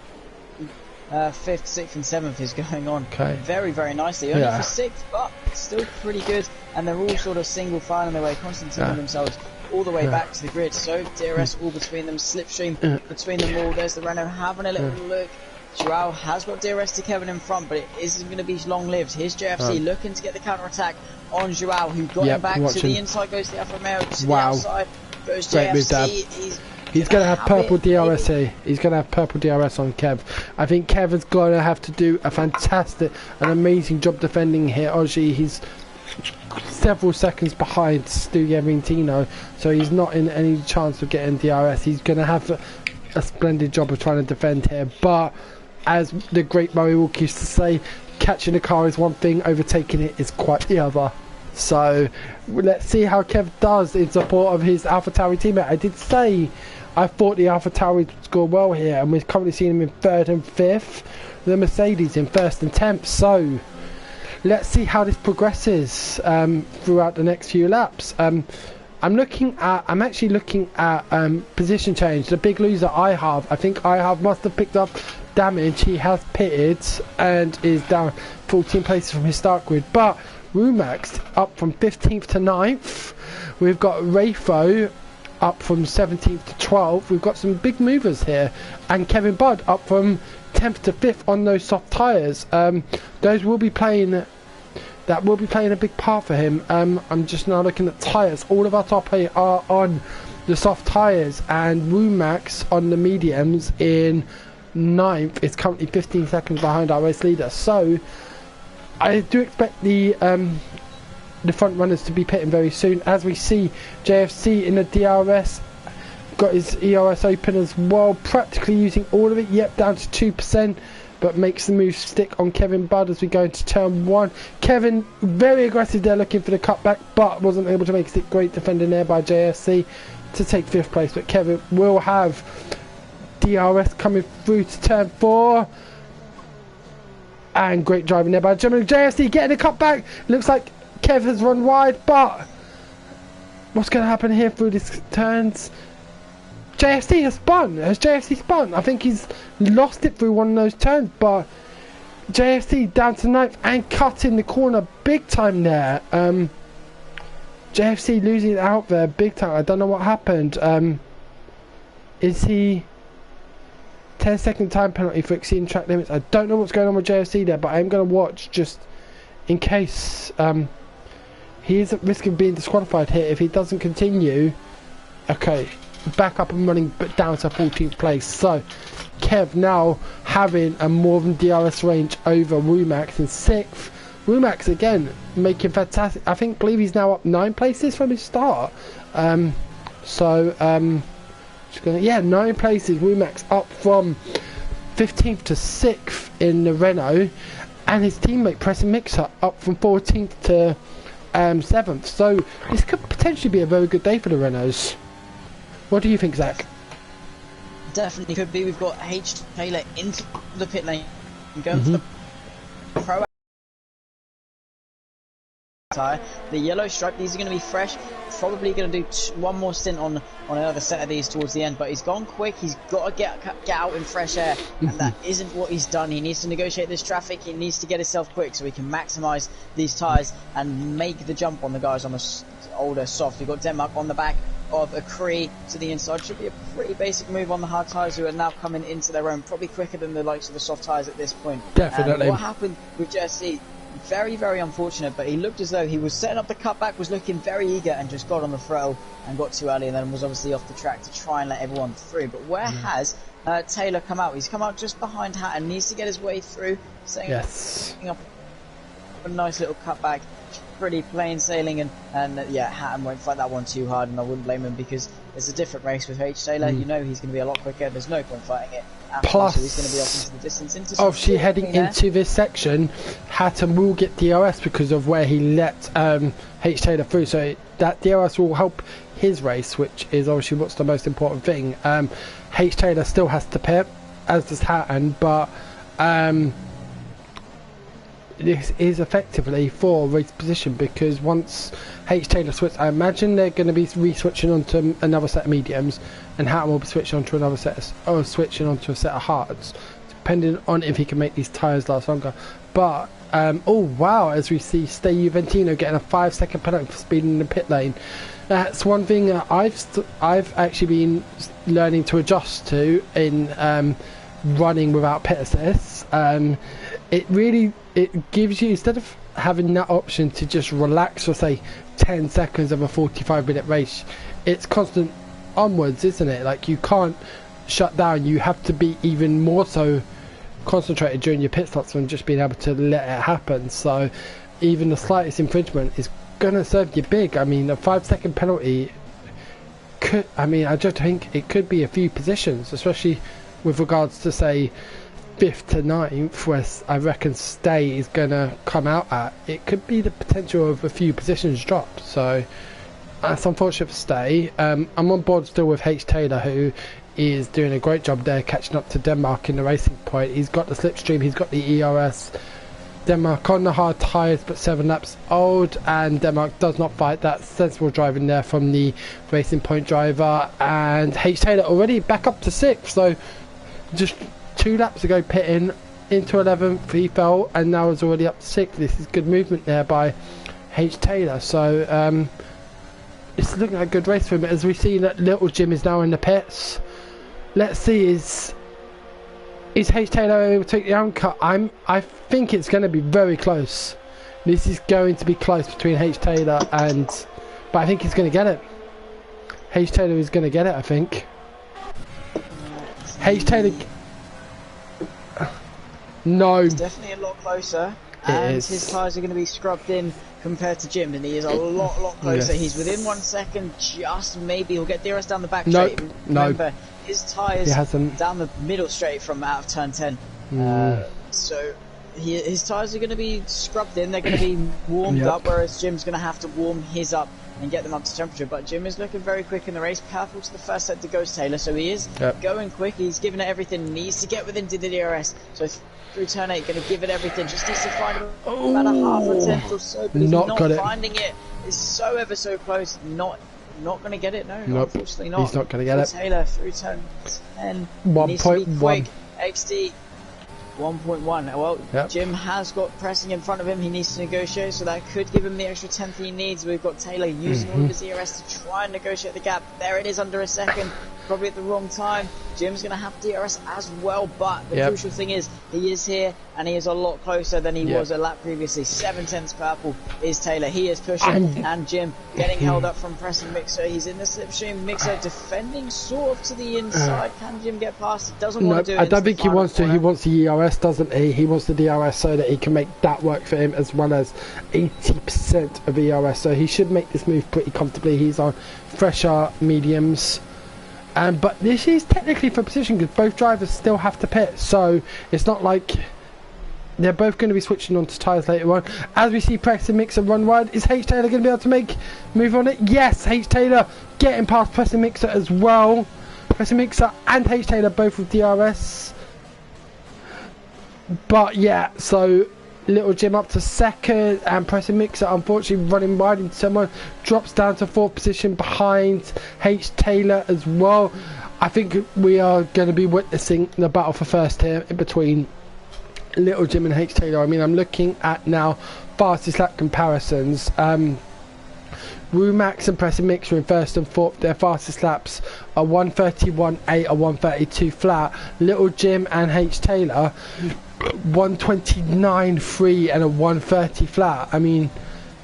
5th, 6th and 7th is going on very, very nicely. Only yeah. for 6th, but still pretty good. And they're all sort of single file in their way, constantly themselves all the way back to the grid. So DRS all between them, slipstream between them all. There's the Renault having a little look. Joao has got DRS to Kevin in front, but it isn't going to be long-lived. Here's JFC looking to get the counter-attack on Joao, who got him back to the inside, goes to the Alfa Romeo, to the outside, goes JFC. He's going to have purple DRS here. He's going to have purple DRS on Kev. I think Kevin's going to have to do a fantastic, an amazing job defending here. Obviously, he's several seconds behind Stu Gavintino, so he's not in any chance of getting DRS. He's going to have a splendid job of trying to defend here, but as the great Murray Walker used to say, catching a car is one thing, overtaking it is quite the other. So let's see how Kev does in support of his AlphaTauri teammate. I did say I thought the AlphaTauri would score well here, and we're currently seeing him in 3rd and 5th, the Mercedes in 1st and 10th. So let's see how this progresses throughout the next few laps. I'm actually looking at position change. The big loser I think IHAV must have picked up damage. He has pitted and is down 14 places from his start grid, but Rumax up from 15th to 9th. We've got Rafo up from 17th to 12th. We've got some big movers here, and Kevin Budd up from 10th to 5th on those soft tyres. Those will be playing. That will be playing a big part for him. I'm just now looking at tyres. All of our top 8 are on the soft tyres, and Rumax on the mediums in 9th is currently 15 seconds behind our race leader. So I do expect the front runners to be pitting very soon, as we see JFC in the DRS got his ERS open as well, practically using all of it. Yep, down to 2%, but makes the move stick on Kevin Budd as we go into turn 1. Kevin very aggressive there, looking for the cutback, but wasn't able to make it stick. Great defending there by JFC to take 5th place, but Kevin will have DRS coming through to turn 4. And great driving there by JFC, getting a cutback. Looks like Kev has run wide, but what's going to happen here through these turns? JFC has spun. Has JFC spun? I think he's lost it through one of those turns, but JFC down to 9th and cutting the corner big time there. JFC losing it out there big time. I don't know what happened. Is he 10-second time penalty for exceeding track limits? I don't know what's going on with JFC there, but I am going to watch just in case. He is at risk of being disqualified here if he doesn't continue. Okay, back up and running, but down to 14th place. So Kev now having a more than DRS range over Rumax in 6th. Rumax again making fantastic. Believe he's now up 9 places from his start. 9 places. Rumax up from 15th to 6th in the Renault, and his teammate Preston Mixer up from 14th to 7th. So this could potentially be a very good day for the Renaults. What do you think, Zach? Definitely could be. We've got H. Taylor into the pit lane and going for the pro tyre. The yellow stripe, these are going to be fresh. Probably going to do one more stint on another set of these towards the end, but he's gone quick. He's got to get out in fresh air, and that isn't what he's done. He needs to negotiate this traffic. He needs to get himself quick so he can maximise these tyres and make the jump on the guys on the older soft. We've got Denmark on the back of a Cree to the inside. Should be a pretty basic move on the hard tyres, who are now coming into their own, probably quicker than the likes of the soft tyres at this point. Definitely. And what happened with Jesse, very, very unfortunate, but he looked as though he was setting up the cutback, was looking very eager, and just got on the throttle and got too early, and then was obviously off the track to try and let everyone through. But where has Taylor come out? He's come out just behind Hatton, needs to get his way through, setting up a nice little cutback. Pretty plain sailing, and yeah, Hatton won't fight that one too hard, and I wouldn't blame him, because it's a different race with H. Taylor. You know he's going to be a lot quicker. There's no point fighting it. Plus, so he's going to be off into the distance. obviously heading into this section, Hatton will get DRS because of where he let H. Taylor through. So that DRS will help his race, which is obviously what's the most important thing. H. Taylor still has to pit, as does Hatton, but this is effectively for race position, because once H. Taylor switches, I imagine they're going to be re-switching onto another set of mediums, and Hatton will be switching onto another set of, switching onto a set of hards, depending on if he can make these tyres last longer. But oh wow, as we see Stay Juventino getting a 5-second penalty for speeding in the pit lane. That's one thing that I've actually been learning to adjust to in running without pit assists. It gives you, instead of having that option to just relax for say 10 seconds of a 45-minute race, it's constant onwards, isn't it? Like, you can't shut down. You have to be even more so concentrated during your pit stops than just being able to let it happen. So even the slightest infringement is going to serve you big. I mean, a 5-second penalty could, I mean, I just think it could be a few positions, especially with regards to say 5th to 9th, where I reckon Stay is going to come out at. It could be the potential of a few positions dropped. So that's unfortunate for Stay. I'm on board still with H. Taylor, who is doing a great job there, catching up to Denmark in the racing point. He's got the slipstream, he's got the ERS. Denmark on the hard tyres, but 7 laps old, and Denmark does not fight. That sensible driving there from the racing point driver. And H. Taylor already back up to 6th, so just 2 laps ago pitting into 11th, he fell, and now is already up to 6th. This is good movement there by H. Taylor. So it's looking like a good race for him. As we see that Little Jim is now in the pits. Let's see, is H. Taylor able to take the undercut? I think it's going to be very close. This is going to be close between H. Taylor and, but I think he's going to get it. H. Taylor is going to get it, I think. H. Taylor. No. It's definitely a lot closer. And his tyres are going to be scrubbed in compared to Jim, and he is a lot closer. Yes. He's within 1 second, just maybe. He'll get DRS down the back straight. Remember, his tyres down the middle straight from out of turn 10. So his tyres are going to be scrubbed in. They're going to be warmed up, whereas Jim's going to have to warm his up and get them up to temperature. But Jim is looking very quick in the race. Powerful to the first set to Ghost Taylor, so he is going quick. He's giving it everything. Needs to get within to the DRS. So through turn 8, going to give it everything. Just needs to find about a half a tenth or so, but he's not finding it. It's so ever so close. Not going to get it. No, unfortunately not. He's not going to get it. Taylor through turn 10. 1.1. XD 1.1. Well, Jim has got pressing in front of him. He needs to negotiate, so that could give him the extra tenth he needs. We've got Taylor using all of his ERS to try and negotiate the gap. There it is, under a second. Probably at the wrong time. Jim's going to have DRS as well, but the crucial thing is he is here and he is a lot closer than he was a lap previously. 7 tenths purple is Taylor. He is pushing, and Jim getting held up from pressing Mixer. He's in the slipstream. Mixer defending sort of to the inside. Can Jim get past? He doesn't want to do it. I don't think he wants to. He wants the ERS, doesn't he? He wants the DRS so that he can make that work for him, as well as 80% of ERS. So he should make this move pretty comfortably. He's on fresher mediums. But this is technically for position, because both drivers still have to pit, so it's not like they're both going to be switching on to tyres later on. As we see Preston Mixer run wide, is H. Taylor going to be able to move on it? Yes, H. Taylor getting past Preston Mixer as well. Preston Mixer and H. Taylor both with DRS. But yeah, so Little Jim up to second, and Pressing Mixer unfortunately running wide into someone, drops down to 4th position behind H. Taylor as well. I think we are going to be witnessing the battle for first here in between Little Jim and H. Taylor. I mean, I'm looking at now fastest lap comparisons. Rumax and Pressing Mixer in 1st and 4th. Their fastest laps are 1:31.8 or 1:32 flat. Little Jim and H. Taylor 1:29.3 and a 1:30 flat. I mean,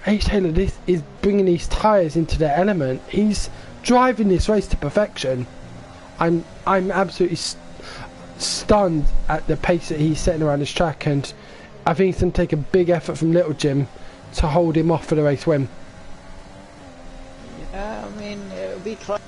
H. Taylor, this is bringing these tyres into their element. He's driving this race to perfection. I'm absolutely stunned at the pace that he's setting around this track, and I think it's going to take a big effort from Little Jim to hold him off for the race win. Yeah, I mean, it'll be close.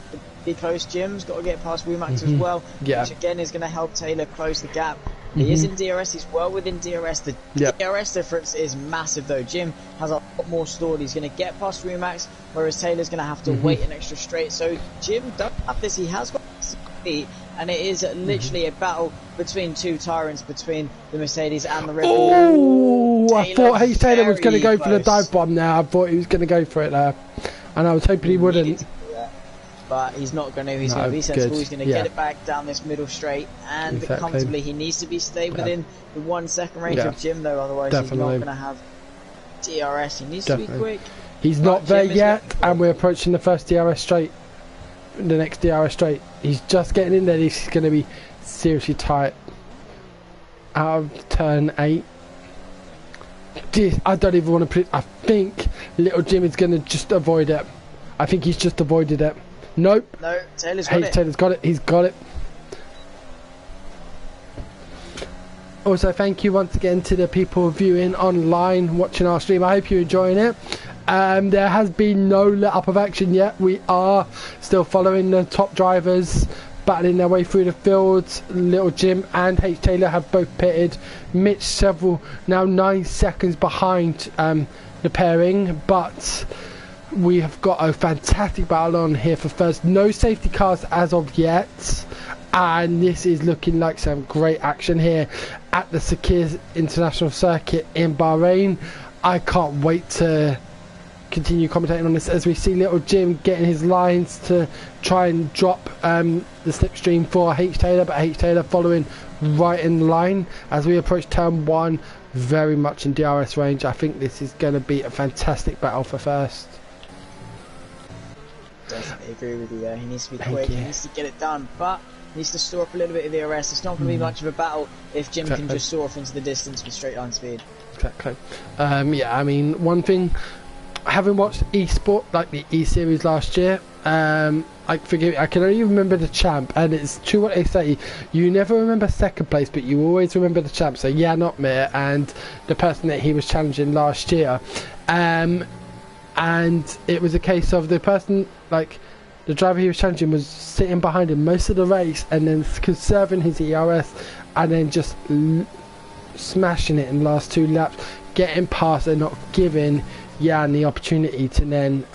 Jim's got to get past Rumax as well, which again is going to help Taylor close the gap. He is in DRS, he's well within DRS. The DRS difference is massive though. Jim has a lot more stored. He's going to get past Rumax, whereas Taylor's going to have to wait an extra straight. So Jim does have this, he has got speed, and it is literally a battle between two tyrants, between the Mercedes and the Red Bull. Oh, I thought H. Taylor was going to go for the dive bomb there. I thought he was going to go for it there, and I was hoping he wouldn't. But he's not going to. He's going to be sensible. He's going to get it back down this middle straight, and comfortably. He needs to stay within the 1 second range of Jim, though. Otherwise, he's not going to have DRS. He needs to be quick. He's not there yet, and we're approaching the first DRS straight. The next DRS straight. He's just getting in there. He's going to be seriously tight. Out of turn 8. I don't even want to put. I think Little Jim is going to just avoid it. I think he's just avoided it. Nope. No, Taylor's got it. Taylor's got it. He's got it. Also, thank you once again to the people viewing online, watching our stream. I hope you're enjoying it. There has been no let up of action yet. We are still following the top drivers, battling their way through the fields. Little Jim and H. Taylor have both pitted. Mitch now 9 seconds behind the pairing, but we have got a fantastic battle on here for first. No safety cars as of yet, and this is looking like some great action here at the Sakir International Circuit in Bahrain. I can't wait to continue commentating on this as we see Little Jim getting his lines to try and drop the slipstream for H. Taylor, but H. Taylor following right in line as we approach turn 1, very much in DRS range. I think this is going to be a fantastic battle for first. Definitely agree with you there. He needs to be quick, he needs to get it done, but he needs to store up a little bit of DRS. It's not going to be much of a battle if Jim can just store off into the distance with straight line speed. Exactly. Yeah, I mean, one thing, having watched eSport, like the E-Series last year, I can only remember the champ, and it's true what they say, you never remember second place, but you always remember the champ. So yeah, not me, and the person that he was challenging last year. And it was a case of the person, like the driver he was challenging, was sitting behind him most of the race and then conserving his ERS and then just smashing it in the last 2 laps, getting past and not giving Jan the opportunity to then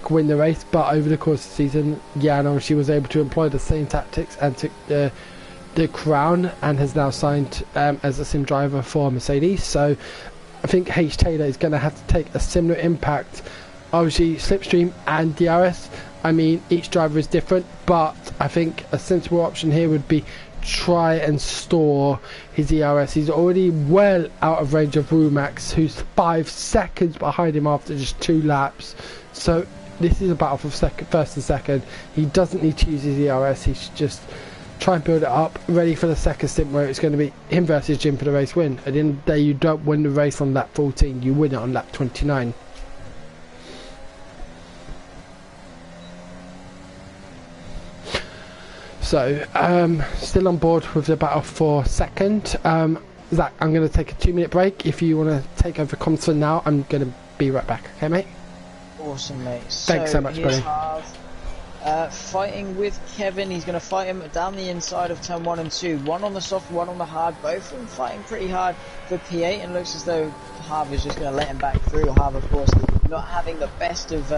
win the race. But over the course of the season, Jan obviously was able to employ the same tactics and took the crown, and has now signed as a sim driver for Mercedes. So I think H. Taylor is going to have to take a similar impact. Obviously, slipstream and DRS, I mean, each driver is different, but I think a sensible option here would be try and store his ERS. He's already well out of range of Rumax, who's 5 seconds behind him after just 2 laps. So this is a battle for first and second. He doesn't need to use his ERS. He should just try and build it up, ready for the second stint where it's going to be him versus Jim for the race win. At the end of the day, you don't win the race on lap 14, you win it on lap 29. So, still on board with the battle for second. Zach, I'm going to take a 2-minute break. If you want to take over comms for now, I'm going to be right back. Okay, mate? Awesome, mate. Thanks so much, buddy. Fighting with Kevin. He's going to fight him down the inside of turn 1 and 2. One on the soft, one on the hard. Both of them fighting pretty hard for P8, and looks as though Harv is just going to let him back through. Harv, of course, not having the best of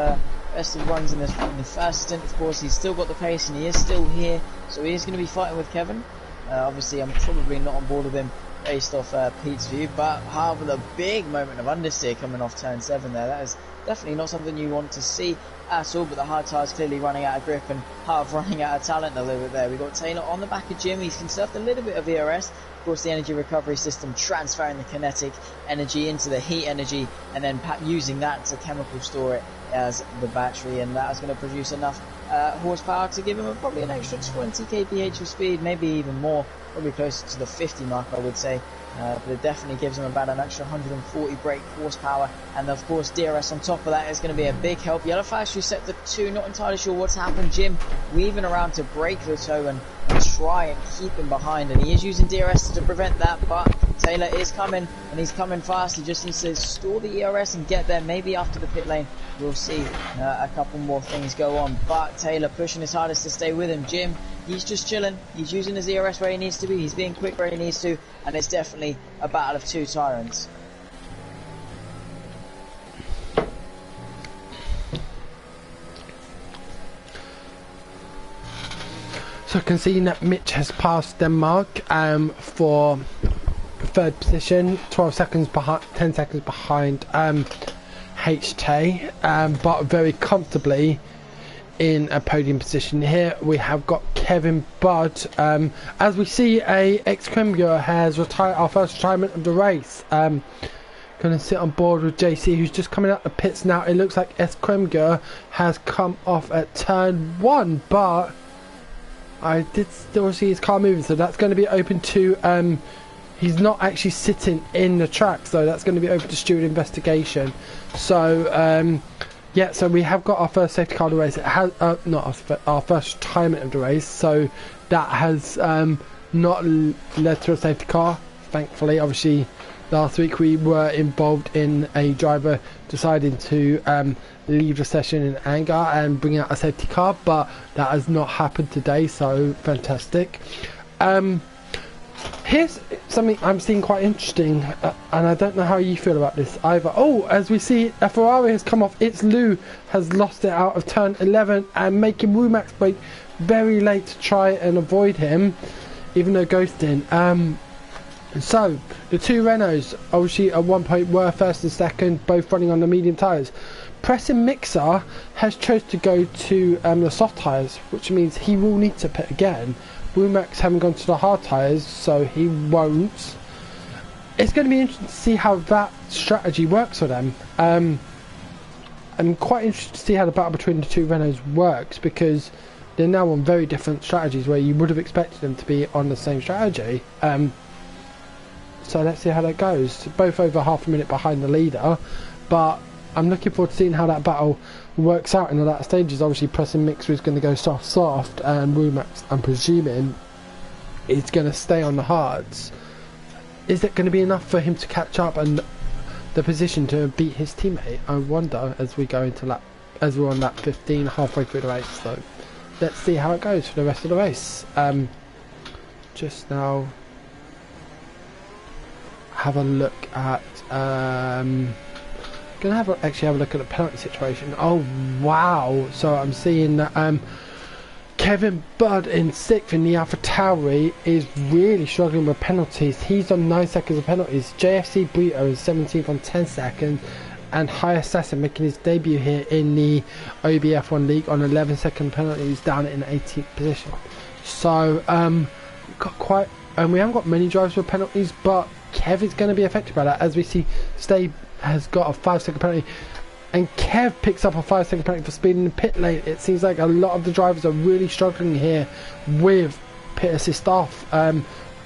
runs in the first stint. Of course, he's still got the pace and he is still here, so he is going to be fighting with Kevin. Obviously, I'm probably not on board with him based off Pete's view, but however, the big moment of understeer coming off turn 7 there, that is definitely not something you want to see at all, but the hard tyre's clearly running out of grip and Harv running out of talent a little bit there. We've got Taylor on the back of Jim, he's conserved a little bit of ERS, of course the energy recovery system transferring the kinetic energy into the heat energy and then using that to chemical store it as the battery, and that is going to produce enough horsepower to give him probably an extra 20 kph of speed, maybe even more, probably closer to the 50 mark I would say, but it definitely gives him about an extra 140 brake horsepower, and of course DRS on top of that is going to be a big help. Yellow Factory set the 2, not entirely sure what's happened. Jim weaving around to break the toe and try and keep him behind, and he is using DRS to prevent that, but Taylor is coming, and he's coming fast. He just needs to store the ERS and get there. Maybe after the pit lane we'll see a couple more things go on, but Taylor pushing his hardest to stay with him. Jim, he's just chilling, he's using his ERS where he needs to be, he's being quick where he needs to, and it's definitely a battle of two tyrants. So I can see that Mitch has passed Denmark for third position, 12 seconds behind, 10 seconds behind HT, but very comfortably in a podium position. Here we have got Kevin Budd. As we see, a ex-Kremger has retired, our first retirement of the race. Going to sit on board with JC, who's just coming out the pits now. It looks like Kremger has come off at turn 1, but I did still see his car moving, so that's going to be open to he's not actually sitting in the track, so that's going to be open to steward investigation. So yeah, so we have got our first safety car of the race. It has not our first retirement of the race, so that has not led to a safety car, thankfully. Obviously last week we were involved in a driver deciding to leave the session in anger and bring out a safety car, but that has not happened today, so fantastic. Here's something I'm seeing quite interesting, and I don't know how you feel about this either. Oh, as we see, a Ferrari has come off. It's Lou has lost it out of turn 11 and making Womack's brake very late to try and avoid him, even though ghosting. So the two Renaults obviously at one point were first and second, both running on the medium tyres. Preston Mixer has chose to go to the soft tyres, which means he will need to pit again. Womack's haven't gone to the hard tyres, so he won't. It's going to be interesting to see how that strategy works for them. I'm quite interested to see how the battle between the two Renaults works, because they're now on very different strategies where you would have expected them to be on the same strategy. So let's see how that goes. Both over half a minute behind the leader, but I'm looking forward to seeing how that battle works out in the latter stages. Obviously Preston Mixer is going to go soft, and Womack's, I'm presuming, is going to stay on the hards. Is it going to be enough for him to catch up and the position to beat his teammate? I wonder, as we go into as we're on lap 15, halfway through the race. So let's see how it goes for the rest of the race. Just now have a look at gonna actually have a look at the penalty situation. Oh wow, so I'm seeing that Kevin Budd in 6th in the AlphaTauri is really struggling with penalties. He's on 9 seconds of penalties. JFC Brito is 17th on 10 seconds, and High Assassin making his debut here in the OBF1 League on 11-second penalties, down in 18th position. So we haven't got many drivers with penalties, but Kev is going to be affected by that, as we see Stay has got a 5-second penalty, and Kev picks up a 5-second penalty for speeding in the pit lane. It seems like a lot of the drivers are really struggling here with pit assist off.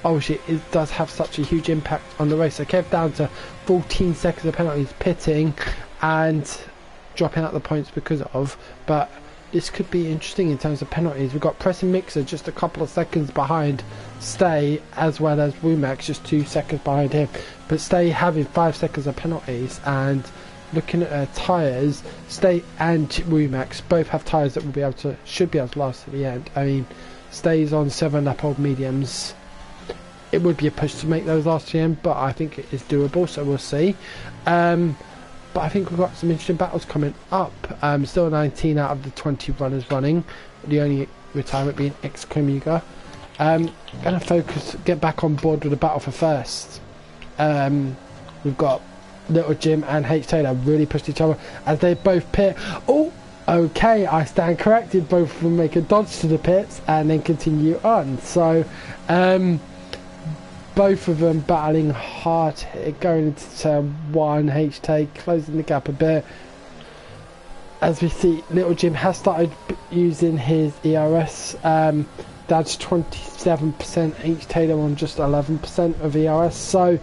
Obviously it does have such a huge impact on the race. So Kev down to 14 seconds of penalties, pitting and dropping out the points because of, but this could be interesting in terms of penalties. We've got Preston Mixer just a couple of seconds behind Stay, as well as Womack just 2 seconds behind him, but Stay having 5 seconds of penalties. And looking at tyres, Stay and Womack both have tyres that will be able to, should be able to last to the end. I mean, Stay's on 7 lap old mediums. It would be a push to make those last to the end, but I think it is doable, so we'll see. But I think we've got some interesting battles coming up. Still 19 out of the 20 runners running, the only retirement being ex-Kremger. Gonna focus, get back on board with the battle for first. We've got Little Jim and H Taylor really pushed each other as they both pit. Oh, okay, I stand corrected. Both of them make a dodge to the pits and then continue on. So, both of them battling hard here, going into turn one. H Taylor closing the gap a bit. As we see, Little Jim has started using his ERS. That's 27%, H Taylor on just 11% of ERS. So,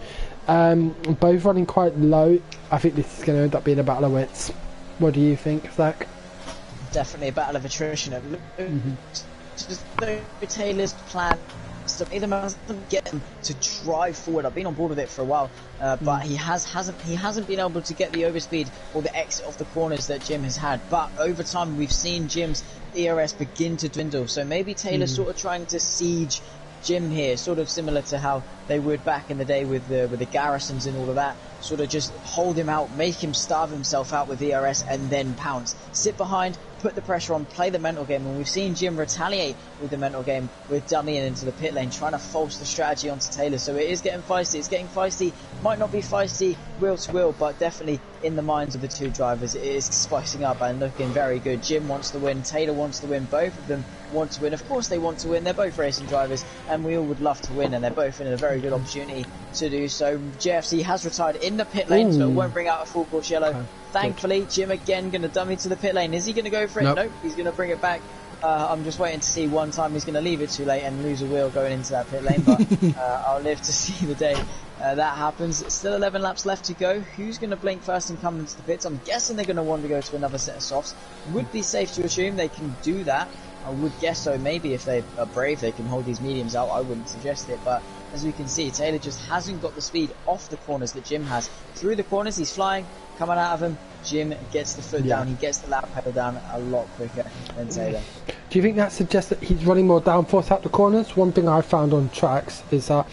both running quite low. I think this is going to end up being a battle of wits. What do you think, Zach? Definitely a battle of attrition. Just Taylor's plan. So either doesn't get him to drive forward. I've been on board with it for a while, but he hasn't been able to get the overspeed or the exit off the corners that Jim has had. But over time, we've seen Jim's ERS begin to dwindle. So maybe Taylor's sort of trying to siege Jim here, sort of similar to how they would back in the day with the Garrisons and all of that. Sort of just hold him out, make him starve himself out with ERS, and then pounce. Sit behind, put the pressure on, play the mental game, and we've seen Jim retaliate with the mental game with dummying into the pit lane, trying to force the strategy onto Taylor. So it is getting feisty. It's getting feisty. Might not be feisty wheel to wheel, but definitely in the minds of the two drivers, it is spicing up and looking very good. Jim wants to win. Taylor wants to win. Both of them want to win. Of course they want to win. They're both racing drivers, and we all would love to win, and they're both in a very good opportunity to do so. JFC has retired in the pit lane, so it won't bring out a full course yellow. Okay. Thankfully, Jim again going to dummy to the pit lane. Is he going to go for it? Nope. He's going to bring it back. I'm just waiting to see one time he's going to leave it too late and lose a wheel going into that pit lane, but I'll live to see the day that happens. Still 11 laps left to go. Who's going to blink first and come into the pits? I'm guessing they're going to want to go to another set of softs. Would be safe to assume they can do that. I would guess so. Maybe if they are brave, they can hold these mediums out. I wouldn't suggest it, but as we can see, Taylor just hasn't got the speed off the corners that Jim has. Through the corners, he's flying, coming out of them. Jim gets the foot down, he gets the lap pedal down a lot quicker than Taylor. Do you think that suggests that he's running more downforce out the corners? One thing I found on tracks is that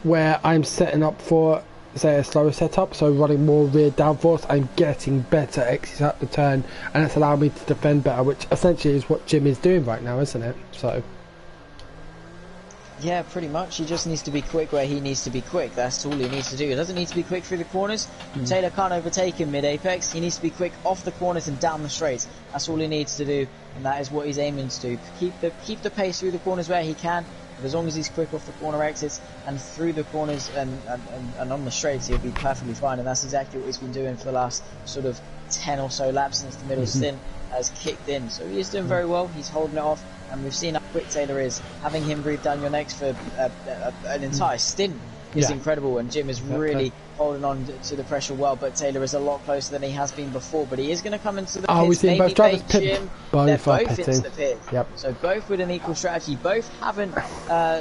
where I'm setting up for, say, a slower setup, so running more rear downforce, I'm getting better exits out the turn, and it's allowed me to defend better, which essentially is what Jim is doing right now, isn't it? So. Yeah, pretty much. He just needs to be quick where he needs to be quick. That's all he needs to do. He doesn't need to be quick through the corners. Taylor can't overtake him mid-apex. He needs to be quick off the corners and down the straights. That's all he needs to do, and that is what he's aiming to do. Keep the pace through the corners where he can. But as long as he's quick off the corner exits and through the corners and on the straights, he'll be perfectly fine. And that's exactly what he's been doing for the last sort of 10 or so laps since the middle stint has kicked in. So he is doing very well. He's holding it off. And we've seen how quick Taylor is. Having him breathe down your necks for an entire stint is incredible, and Jim is really holding on to the pressure well, but Taylor is a lot closer than he has been before, but he is going to come into the pits. We've seen both drivers pit. Jim, they're both into the pit. So both with an equal strategy. Both haven't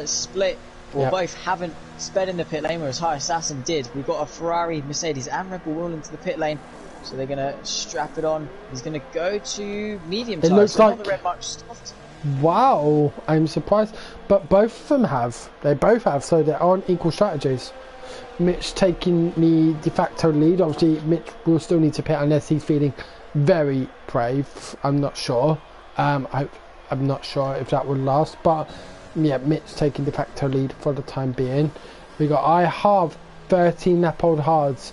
split, or both haven't sped in the pit lane, whereas High Assassin did. We've got a Ferrari, Mercedes and Red Bull all into the pit lane. So they're going to strap it on. He's going to go to medium tyres. It looks like not the red much soft. Wow, I'm surprised, but both of them have. They both have, so they're on equal strategies. Mitch taking the de facto lead. Obviously, Mitch will still need to pit unless he's feeling very brave. I'm not sure. I'm not sure if that will last, but yeah, Mitch taking de facto lead for the time being. We got I have 13 lap old hards.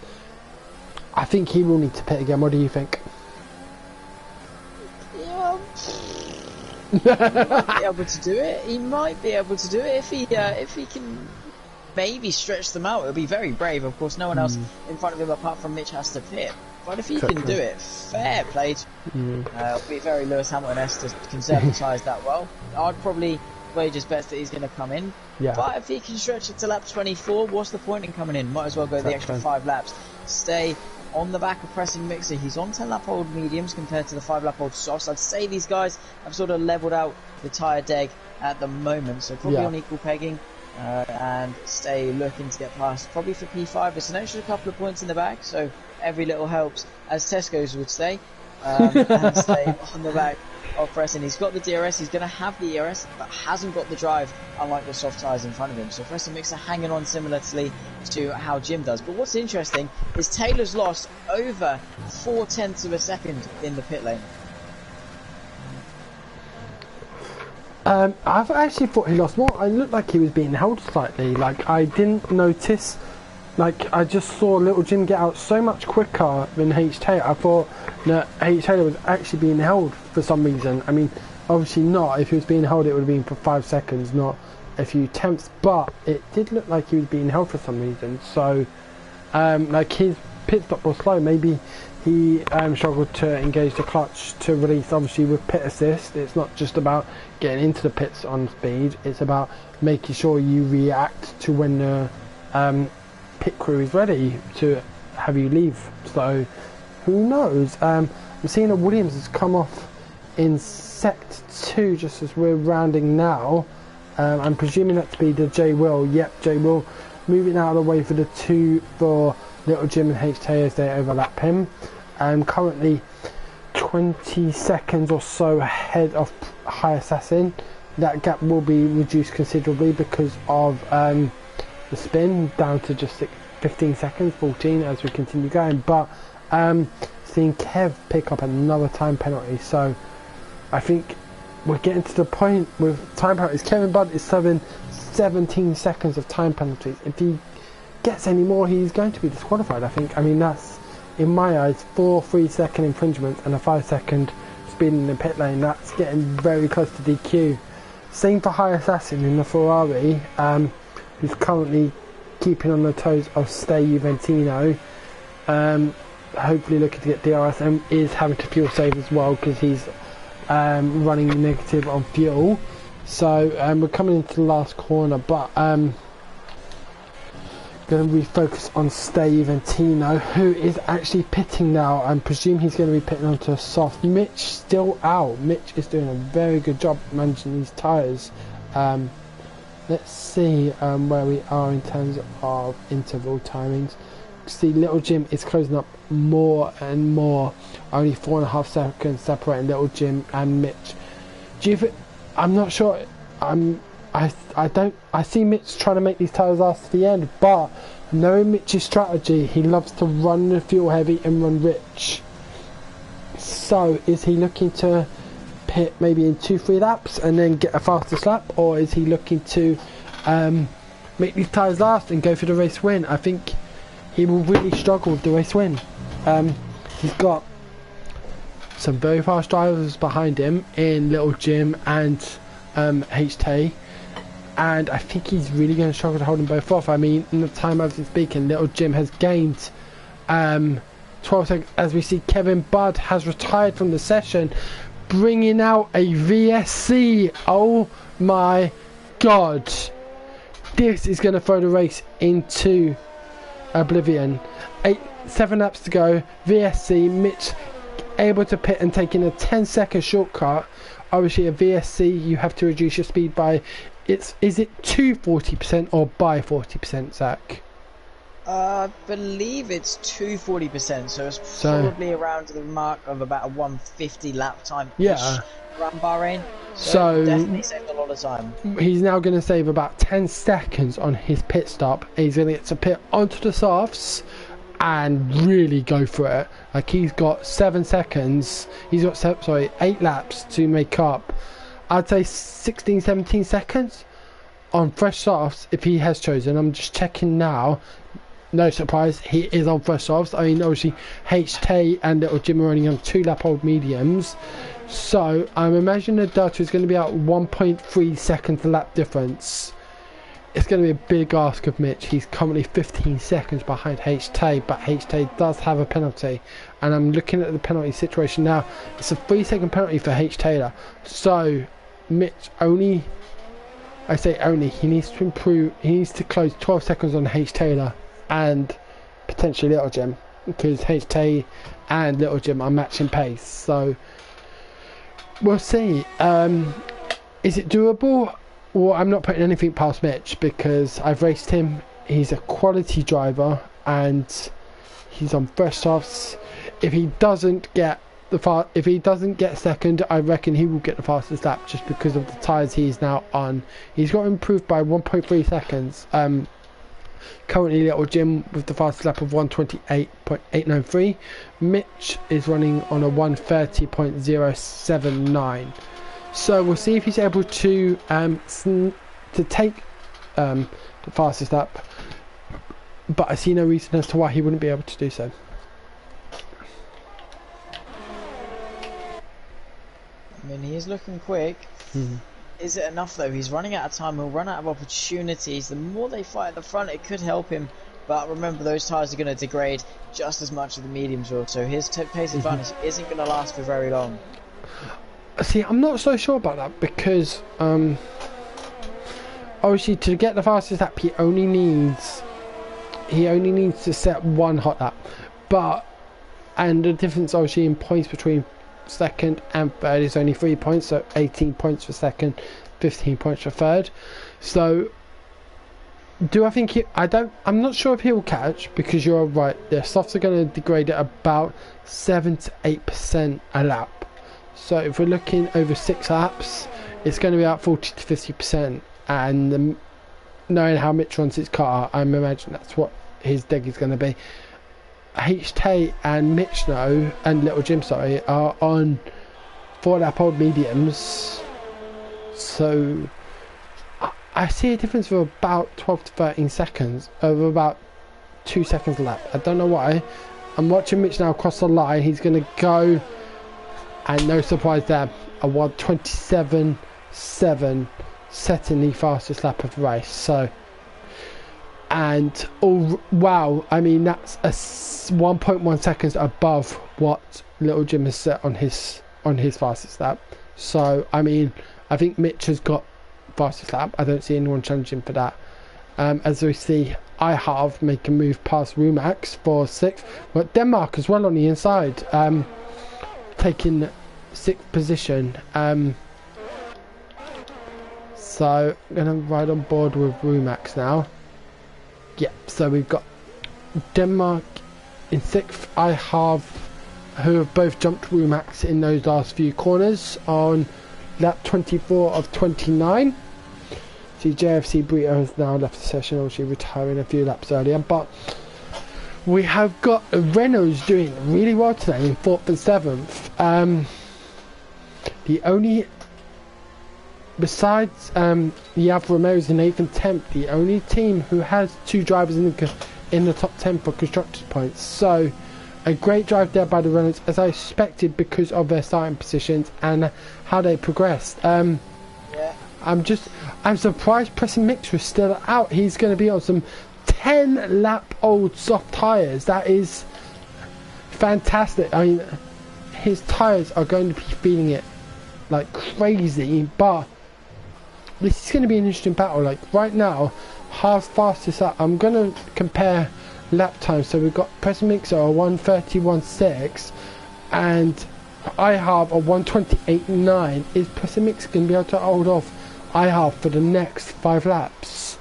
I think he will need to pit again. What do you think? He might be able to do it. He might be able to do it if he can maybe stretch them out. It'll be very brave. Of course, no one else in front of him apart from Mitch has to pit. But if he can do it, fair play. It'll be very Lewis Hamilton-esque to conservatise that well. I'd probably wager bets that he's going to come in. But if he can stretch it to lap 24, what's the point in coming in? Might as well go the extra 5 laps. Stay on the back of pressing Mixer. He's on 10 lap old mediums compared to the 5 lap old softs. I'd say these guys have sort of levelled out the tyre deg at the moment, so probably on equal pegging, and stay looking to get past probably for P5. It's an extra couple of points in the back, so every little helps, as Tesco's would say, and stay on the back of pressing. He's got the DRS, he's going to have the ERS, but hasn't got the drive, unlike the soft tyres in front of him. So pressing Mixer hanging on similarly to how Jim does. But what's interesting is Taylor's lost over 0.4 of a second in the pit lane. I've actually thought he lost more. I looked like he was being held slightly. Like, I didn't notice. Like, I just saw Little Jim get out so much quicker than H. Taylor. I thought that H. Taylor was actually being held for some reason. I mean, obviously not. If he was being held, it would have been for 5 seconds, not a few tenths. But it did look like he was being held for some reason. So, like, his pit stop was slow. Maybe he struggled to engage the clutch to release. Obviously, with pit assist, it's not just about getting into the pits on speed. It's about making sure you react to when the pit crew is ready to have you leave. So who knows? I'm seeing that Williams has come off in sect 2 just as we're rounding now. I'm presuming that to be the J Will. Yep, J Will moving out of the way for the 2 for Little Jim and H Tay as they overlap him. Currently 20 seconds or so ahead of High Assassin. That gap will be reduced considerably because of the spin, down to just 15 seconds, 14 as we continue going. But seeing Kev pick up another time penalty, so I think we're getting to the point with time penalties. Kevin Budd is serving 17 seconds of time penalties. If he gets any more, he's going to be disqualified, I think. I mean, that's, in my eyes, 4 3-second infringements and a 5-second speed in the pit lane. That's getting very close to DQ. Same for High Assassin in the Ferrari, who's currently keeping on the toes of Stay Juventino. Hopefully looking to get DRS, and is having to fuel save as well because he's running negative on fuel. So we're coming into the last corner, but going to refocus on Stay Juventino, who is actually pitting now. I presume he's going to be pitting onto a soft. Mitch still out. Mitch is doing a very good job managing these tyres. Let's see where we are in terms of interval timings. See, Little Jim is closing up more and more. Only 4.5 seconds separating Little Jim and Mitch. I'm not sure. I see Mitch trying to make these tyres last to the end, but knowing Mitch's strategy, he loves to run the fuel heavy and run rich. So is he looking to pit maybe in 2-3 laps and then get a fastest lap, or is he looking to make these tyres last and go for the race win? I think he will really struggle with the race win. He's got some very fast drivers behind him in Little Jim and H-Tay, and I think he's really going to struggle to hold them both off. I mean, in the time I've been speaking, Little Jim has gained 12 seconds, as we see Kevin Budd has retired from the session, bringing out a VSC. Oh my god, this is going to throw the race into oblivion. 7 laps to go. VSC. Mitch able to pit and take in a 10-second shortcut. Obviously a VSC, you have to reduce your speed by, is it to 40% or by 40%, Zach? I believe it's to 40%, so it's probably around the mark of about a 150 lap time around Bahrain. So definitely saved a lot of time. He's now going to save about 10 seconds on his pit stop. He's going to get to pit onto the softs and really go for it. Like, he's got 7 seconds. He's got 8 laps to make up. I'd say 16, 17 seconds on fresh softs if he has chosen. I'm just checking now. No surprise, he is on fresh softs. I mean, obviously H-Tay and Little Jim are running on 2-lap-old mediums. So I'm imagining the delta is going to be at 1.3 seconds lap difference. It's going to be a big ask of Mitch. He's currently 15 seconds behind H-Tay, but H-Tay does have a penalty. And I'm looking at the penalty situation now. It's a 3-second penalty for H-Taylor. So Mitch only, I say only, he needs to improve. He needs to close 12 seconds on H-Taylor and potentially Little Jim, because H-Tay and Little Jim are matching pace. So we'll see. Is it doable? Well, I'm not putting anything past Mitch because I've raced him. He's a quality driver and he's on fresh softs. If he doesn't get second, I reckon he will get the fastest lap just because of the tyres he's now on. He's got improved by 1.3 seconds. Currently Little Jim with the fastest lap of 1:28.893. Mitch is running on a 1:30.079. So we'll see if he's able to take the fastest lap. But I see no reason as to why he wouldn't be able to do so. I mean, he is looking quick. Is it enough though? He's running out of time. He'll run out of opportunities. The more they fight at the front, it could help him. But remember, those tyres are going to degrade just as much as the mediums will. So his pace advantage isn't going to last for very long. See, I'm not so sure about that because obviously to get the fastest lap, he only needs to set one hot lap. And the difference obviously in points between second and third is only 3 points, so 18 points for second, 15 points for third. So do I think I'm not sure if he will catch, because you're right, the softs are going to degrade at about 7 to 8% a lap. So if we're looking over 6 laps, it's going to be about 40 to 50%. And knowing how Mitch runs his car, I imagine that's what his deg is going to be. HT and Mitch though, and Little Jim are on 4 lap old mediums. So I see a difference of about 12 to 13 seconds, over about 2 seconds a lap. I don't know why. I'm watching Mitch now cross the line. He's going to go, and no surprise there, a 1:27.7, setting the fastest lap of the race. So, and oh wow, I mean that's a 1.1 seconds above what Little Jim has set on his fastest lap. So I mean, I think Mitch has got fastest lap. I don't see anyone challenging for that. As we see, I have make a move past Rumax for 6th, but Denmark as well on the inside, taking 6th position. So I'm gonna ride on board with Rumax now. Yeah, so we've got Denmark in 6th. I have, who have both jumped Rumax in those last few corners on lap 24 of 29. See, JFC Brito has now left the session, obviously retiring a few laps earlier. But we have got Renault's doing really well today in 4th and 7th. The only, besides the Alfa Romeos in 8th and 10th, the only team who has 2 drivers in the top 10 for constructors points. So a great drive there by the Renaults, as I expected, because of their starting positions and how they progressed. Yeah. I'm surprised Preston Mix was still out. He's going to be on some 10 lap old soft tyres. That is fantastic. I mean, his tyres are going to be feeling it like crazy, but this is going to be an interesting battle. Like right now, how fast is that? I'm going to compare lap time. So we've got Preston Mixer a 1:31.6 and I have a 1:28.9. Is Preston Mixer going to be able to hold off I have for the next 5 laps?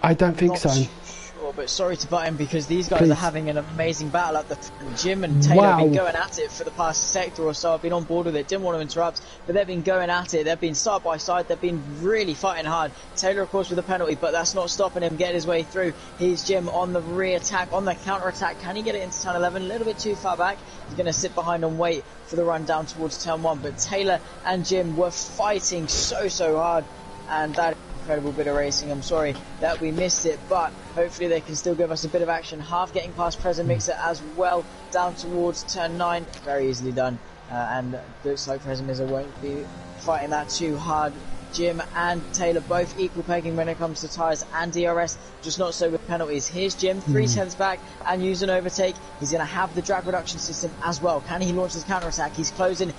I don't think so. Sure, but sorry to butt in, because these guys are having an amazing battle at the front. Jim and Taylor have been going at it for the past sector or so. I've been on board with it, didn't want to interrupt, but they've been going at it. They've been side by side. They've been really fighting hard. Taylor, of course, with a penalty, but that's not stopping him getting his way through. Here's Jim on the re-attack, on the counter-attack. Can he get it into turn 11? A little bit too far back. He's going to sit behind and wait for the run down towards turn 1. But Taylor and Jim were fighting so hard, and that incredible bit of racing. I'm sorry that we missed it, but hopefully they can still give us a bit of action. Half getting past Present Mixer as well, down towards turn 9. Very easily done, and looks like Present Mixer won't be fighting that too hard. Jim and Taylor both equal pegging when it comes to tyres and DRS, just not so with penalties. Here's Jim, 3/10 back and use an overtake. He's going to have the drag reduction system as well. Can he launch his counter-attack? He's closing.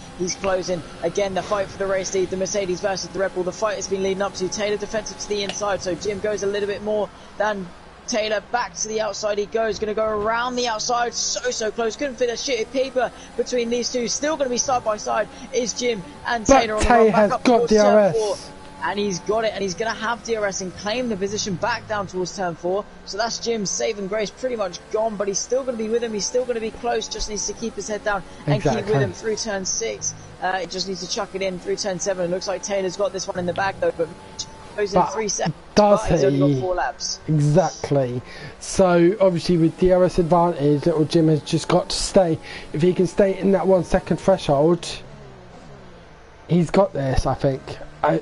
Again, the fight for the race lead, the Mercedes versus the Red Bull. The fight has been leading up to Taylor defensive to the inside, so Jim goes a little bit more than Taylor. Back to the outside he goes, going to go around the outside, so close, couldn't fit a shit of paper between these two. Still going to be side by side is Jim and Taylor. But Tay has got DRS. And he's got it, and he's going to have DRS and claim the position back down towards turn 4. So that's Jim's saving grace pretty much gone, but he's still going to be with him. He's still going to be close, just needs to keep his head down and keep with him through turn 6. It just needs to chuck it in through turn 7. It looks like Taylor's got this one in the bag though, but goes in 3 seconds. He's only got 4 laps. Exactly. So obviously with DRS advantage, little Jim has just got to stay. If he can stay in that 1 second threshold, he's got this, I think.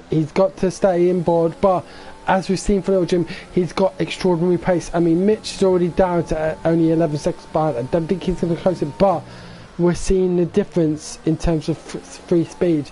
He's got to stay in board, but as we've seen for Little Jim, he's got extraordinary pace. I mean, Mitch is already down to only 11 seconds behind. I don't think he's going to close it, but we're seeing the difference in terms of free speed.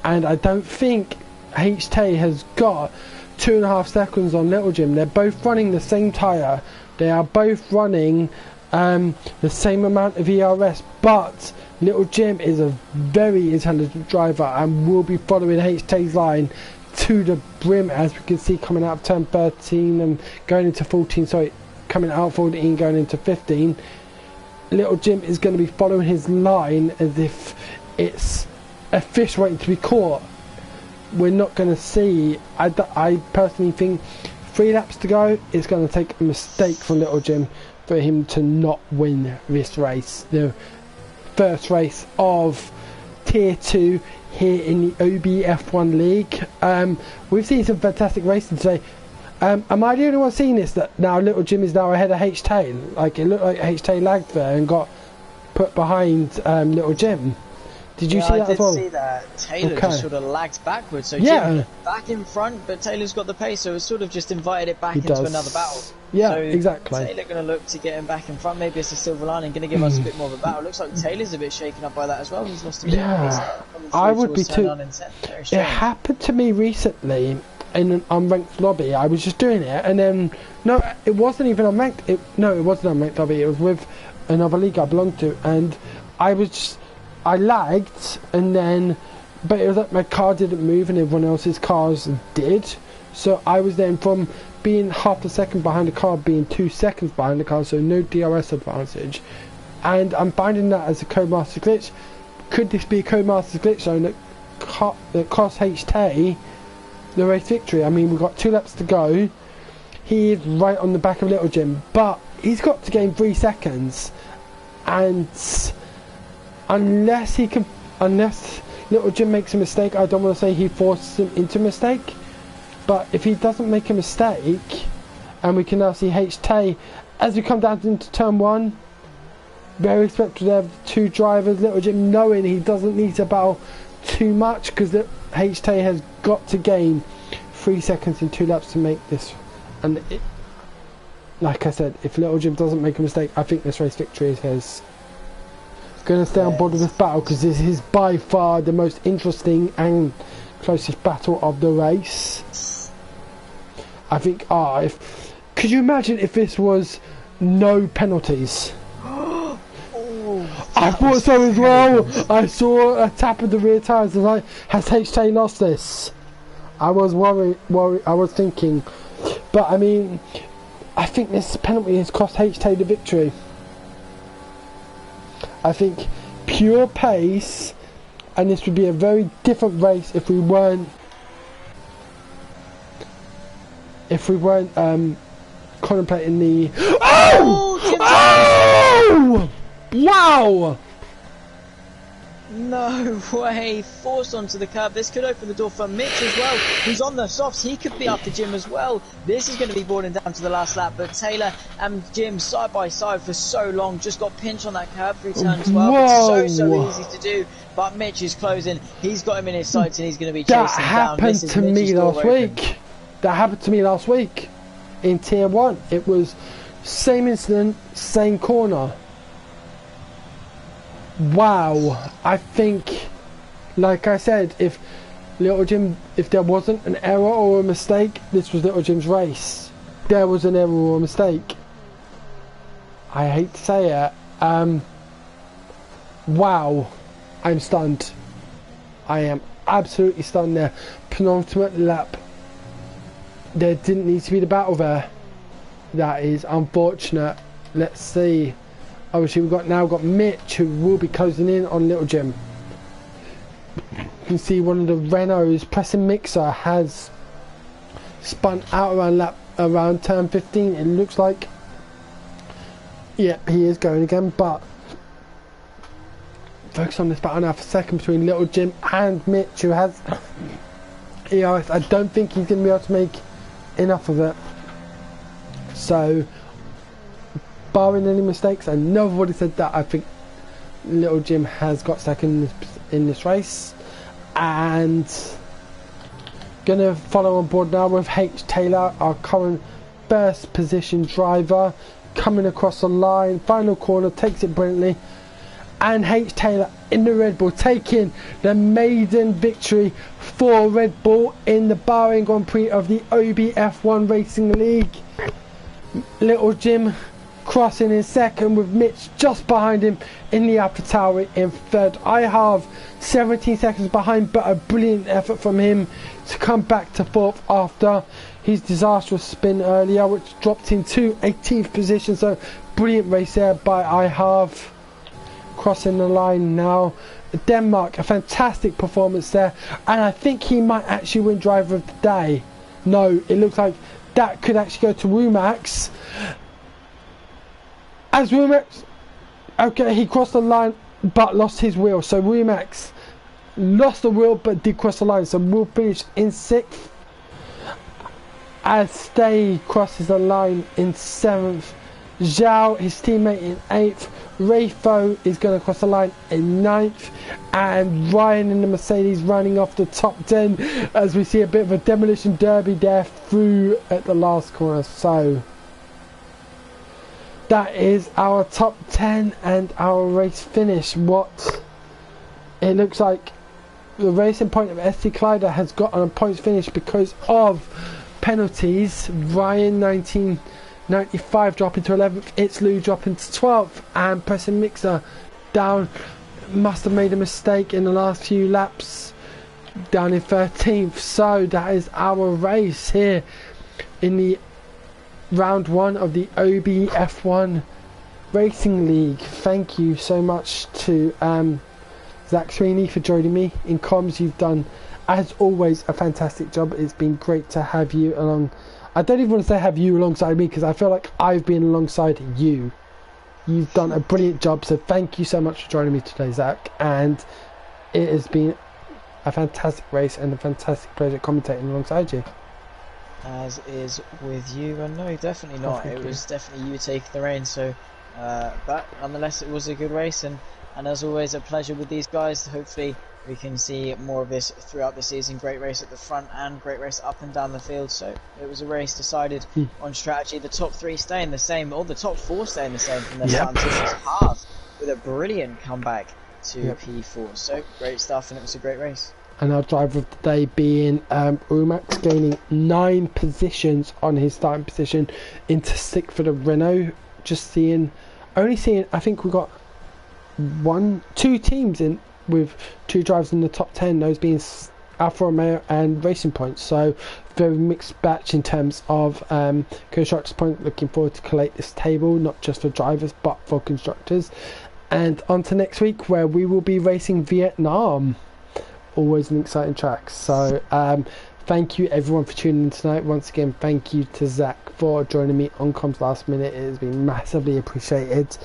And I don't think HT has got 2.5 seconds on Little Jim. They're both running the same tyre. They are both running the same amount of ERS, but Little Jim is a very intelligent driver and will be following HT's line to the brim, as we can see coming out of turn 13 and going into 14, sorry, coming out 14 going into 15. Little Jim is going to be following his line as if it's a fish waiting to be caught. We're not going to see, I personally think 3 laps to go, it's going to take a mistake from Little Jim for him to not win this race. The first race of Tier 2 here in the OBF1 League. We've seen some fantastic racing today. Am I the only one seeing this, that now Little Jim is now ahead of HT? Like, it looked like HT lagged there and got put behind Little Jim. Did you see that as well? I did see that. Taylor just sort of lagged backwards, so yeah. Jim back in front, but Taylor's got the pace, so it's sort of just invited it back into another battle. Yeah, so exactly. Taylor going to look to get him back in front. Maybe it's a silver lining, going to give us a bit more of a battle. Looks like Taylor's a bit shaken up by that as well. He's lost a bit of pace. I would be too. It happened to me recently in an unranked lobby. I was just doing it, and then no, it wasn't even unranked. It wasn't unranked lobby. It was with another league I belonged to, and I lagged, and then, but it was like my car didn't move and everyone else's cars did. So I was then from being half a second behind the car, being 2 seconds behind the car, so no DRS advantage. And I'm finding that as a Codemaster glitch. Could this be a Codemaster glitch zone that cost HT the race victory? I mean, we've got 2 laps to go. He is right on the back of Little Jim, but he's got to gain 3 seconds. And unless Little Jim makes a mistake, I don't want to say he forces him into a mistake, but if he doesn't make a mistake, and we can now see HT as we come down into turn 1, very respectful of 2 drivers. Little Jim knowing he doesn't need to battle too much, because HT has got to gain 3 seconds in 2 laps to make this. And like I said, if Little Jim doesn't make a mistake, I think this race victory is his. Going to stay on board with this battle, because this is by far the most interesting and closest battle of the race. I think, could you imagine if this was no penalties? I thought so as well. I saw a tap of the rear tyres and I was like, has HT lost this? I was worried, I was thinking, but I mean, I think this penalty has cost HT the victory. I think pure pace, and this would be a very different race if we weren't contemplating the wow! No way, forced onto the curb. This could open the door for Mitch as well, who's on the softs. He could be after Jim as well. This is going to be boarding down to the last lap, but Taylor and Jim side by side for so long, just got pinched on that curb through turn 12. It's so easy to do, but Mitch is closing. He's got him in his sights and he's going to be chasing down. That happened to me last week. That happened to me last week in Tier 1. It was same incident, same corner. Wow, I think, like I said, if there wasn't an error or a mistake, this was Little Jim's race. There was an error or a mistake. I hate to say it. Wow, I'm stunned. I am absolutely stunned there. Penultimate lap. There didn't need to be the battle there. That is unfortunate. Let's see. Obviously we've now got Mitch, who will be closing in on Little Jim. You can see one of the Renaults pressing mixer has spun out around turn 15. It looks like, yeah, he is going again, but focus on this battle now for a second between Little Jim and Mitch, who has ERS. I don't think he's going to be able to make enough of it. So, barring any mistakes, and nobody said that, I think Little Jim has got second in this race. And gonna follow on board now with H. Taylor, our current first position driver, coming across the line, final corner, takes it brilliantly, and H. Taylor in the Red Bull taking the maiden victory for Red Bull in the Bahrain Grand Prix of the OBF1 Racing League. Little Jim crossing in second, with Mitch just behind him in the Alpha Tauri in third. I have 17 seconds behind, but a brilliant effort from him to come back to fourth after his disastrous spin earlier, which dropped him to 18th position. So brilliant race there by I have. Crossing the line now, Denmark, a fantastic performance there, and I think he might actually win driver of the day. No, it looks like that could actually go to Rumax. As Rumax, okay, he crossed the line but lost his wheel, so Rumax lost the wheel but did cross the line, so we'll finish in 6th as Stay crosses the line in 7th. Zhao, his teammate, in 8th. Rafo is going to cross the line in 9th, and Ryan in the Mercedes running off the top 10 as we see a bit of a demolition derby there through at the last corner. So that is our top 10 and our race finish. What it looks like the racing point of SC Kleider has got on a points finish because of penalties. Ryan 1995 dropping to 11th, Itzlu dropping to 12th, and Preston Mixer down, must have made a mistake in the last few laps, down in 13th. So that is our race here in the round 1 of the OBF1 Racing League. Thank you so much to Zach Sweeney for joining me in comms. You've done, as always, a fantastic job. It's been great to have you along. I don't even want to say have you alongside me, because I feel like I've been alongside you. You've done a brilliant job, so thank you so much for joining me today, Zach. And it has been a fantastic race and a fantastic pleasure commentating alongside you. As is with you, and no, definitely not. It was definitely you taking the reins. So, but nonetheless, it was a good race, and as always, a pleasure with these guys. Hopefully we can see more of this throughout the season. Great race at the front and great race up and down the field. So it was a race decided on strategy. The top 3 staying the same, or the top 4 staying the same from their starting positions, half with a brilliant comeback to P4. So great stuff, and it was a great race. And our driver of the day being Rumax, gaining 9 positions on his starting position into 6th for the Renault. Only seeing, I think we got 2 teams in with 2 drivers in the top 10, those being Alfa Romeo and Racing Point. So very mixed batch in terms of constructors point. Looking forward to collate this table, not just for drivers but for constructors. And on to next week, where we will be racing Vietnam. Always an exciting track. So thank you everyone for tuning in tonight. Once again, thank you to Zach for joining me on comms last minute. It has been massively appreciated.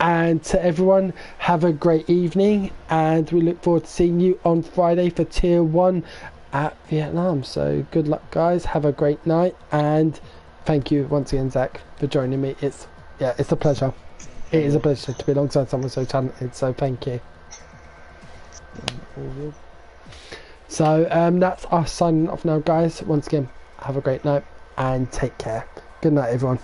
And to everyone, have a great evening, and we look forward to seeing you on Friday for Tier 1 at Vietnam. So good luck, guys. Have a great night, and thank you once again, Zach, for joining me. It's a pleasure. It is a pleasure to be alongside someone so talented, so thank you. So that's us signing off now, guys. Once again, have a great night and take care. Good night, everyone.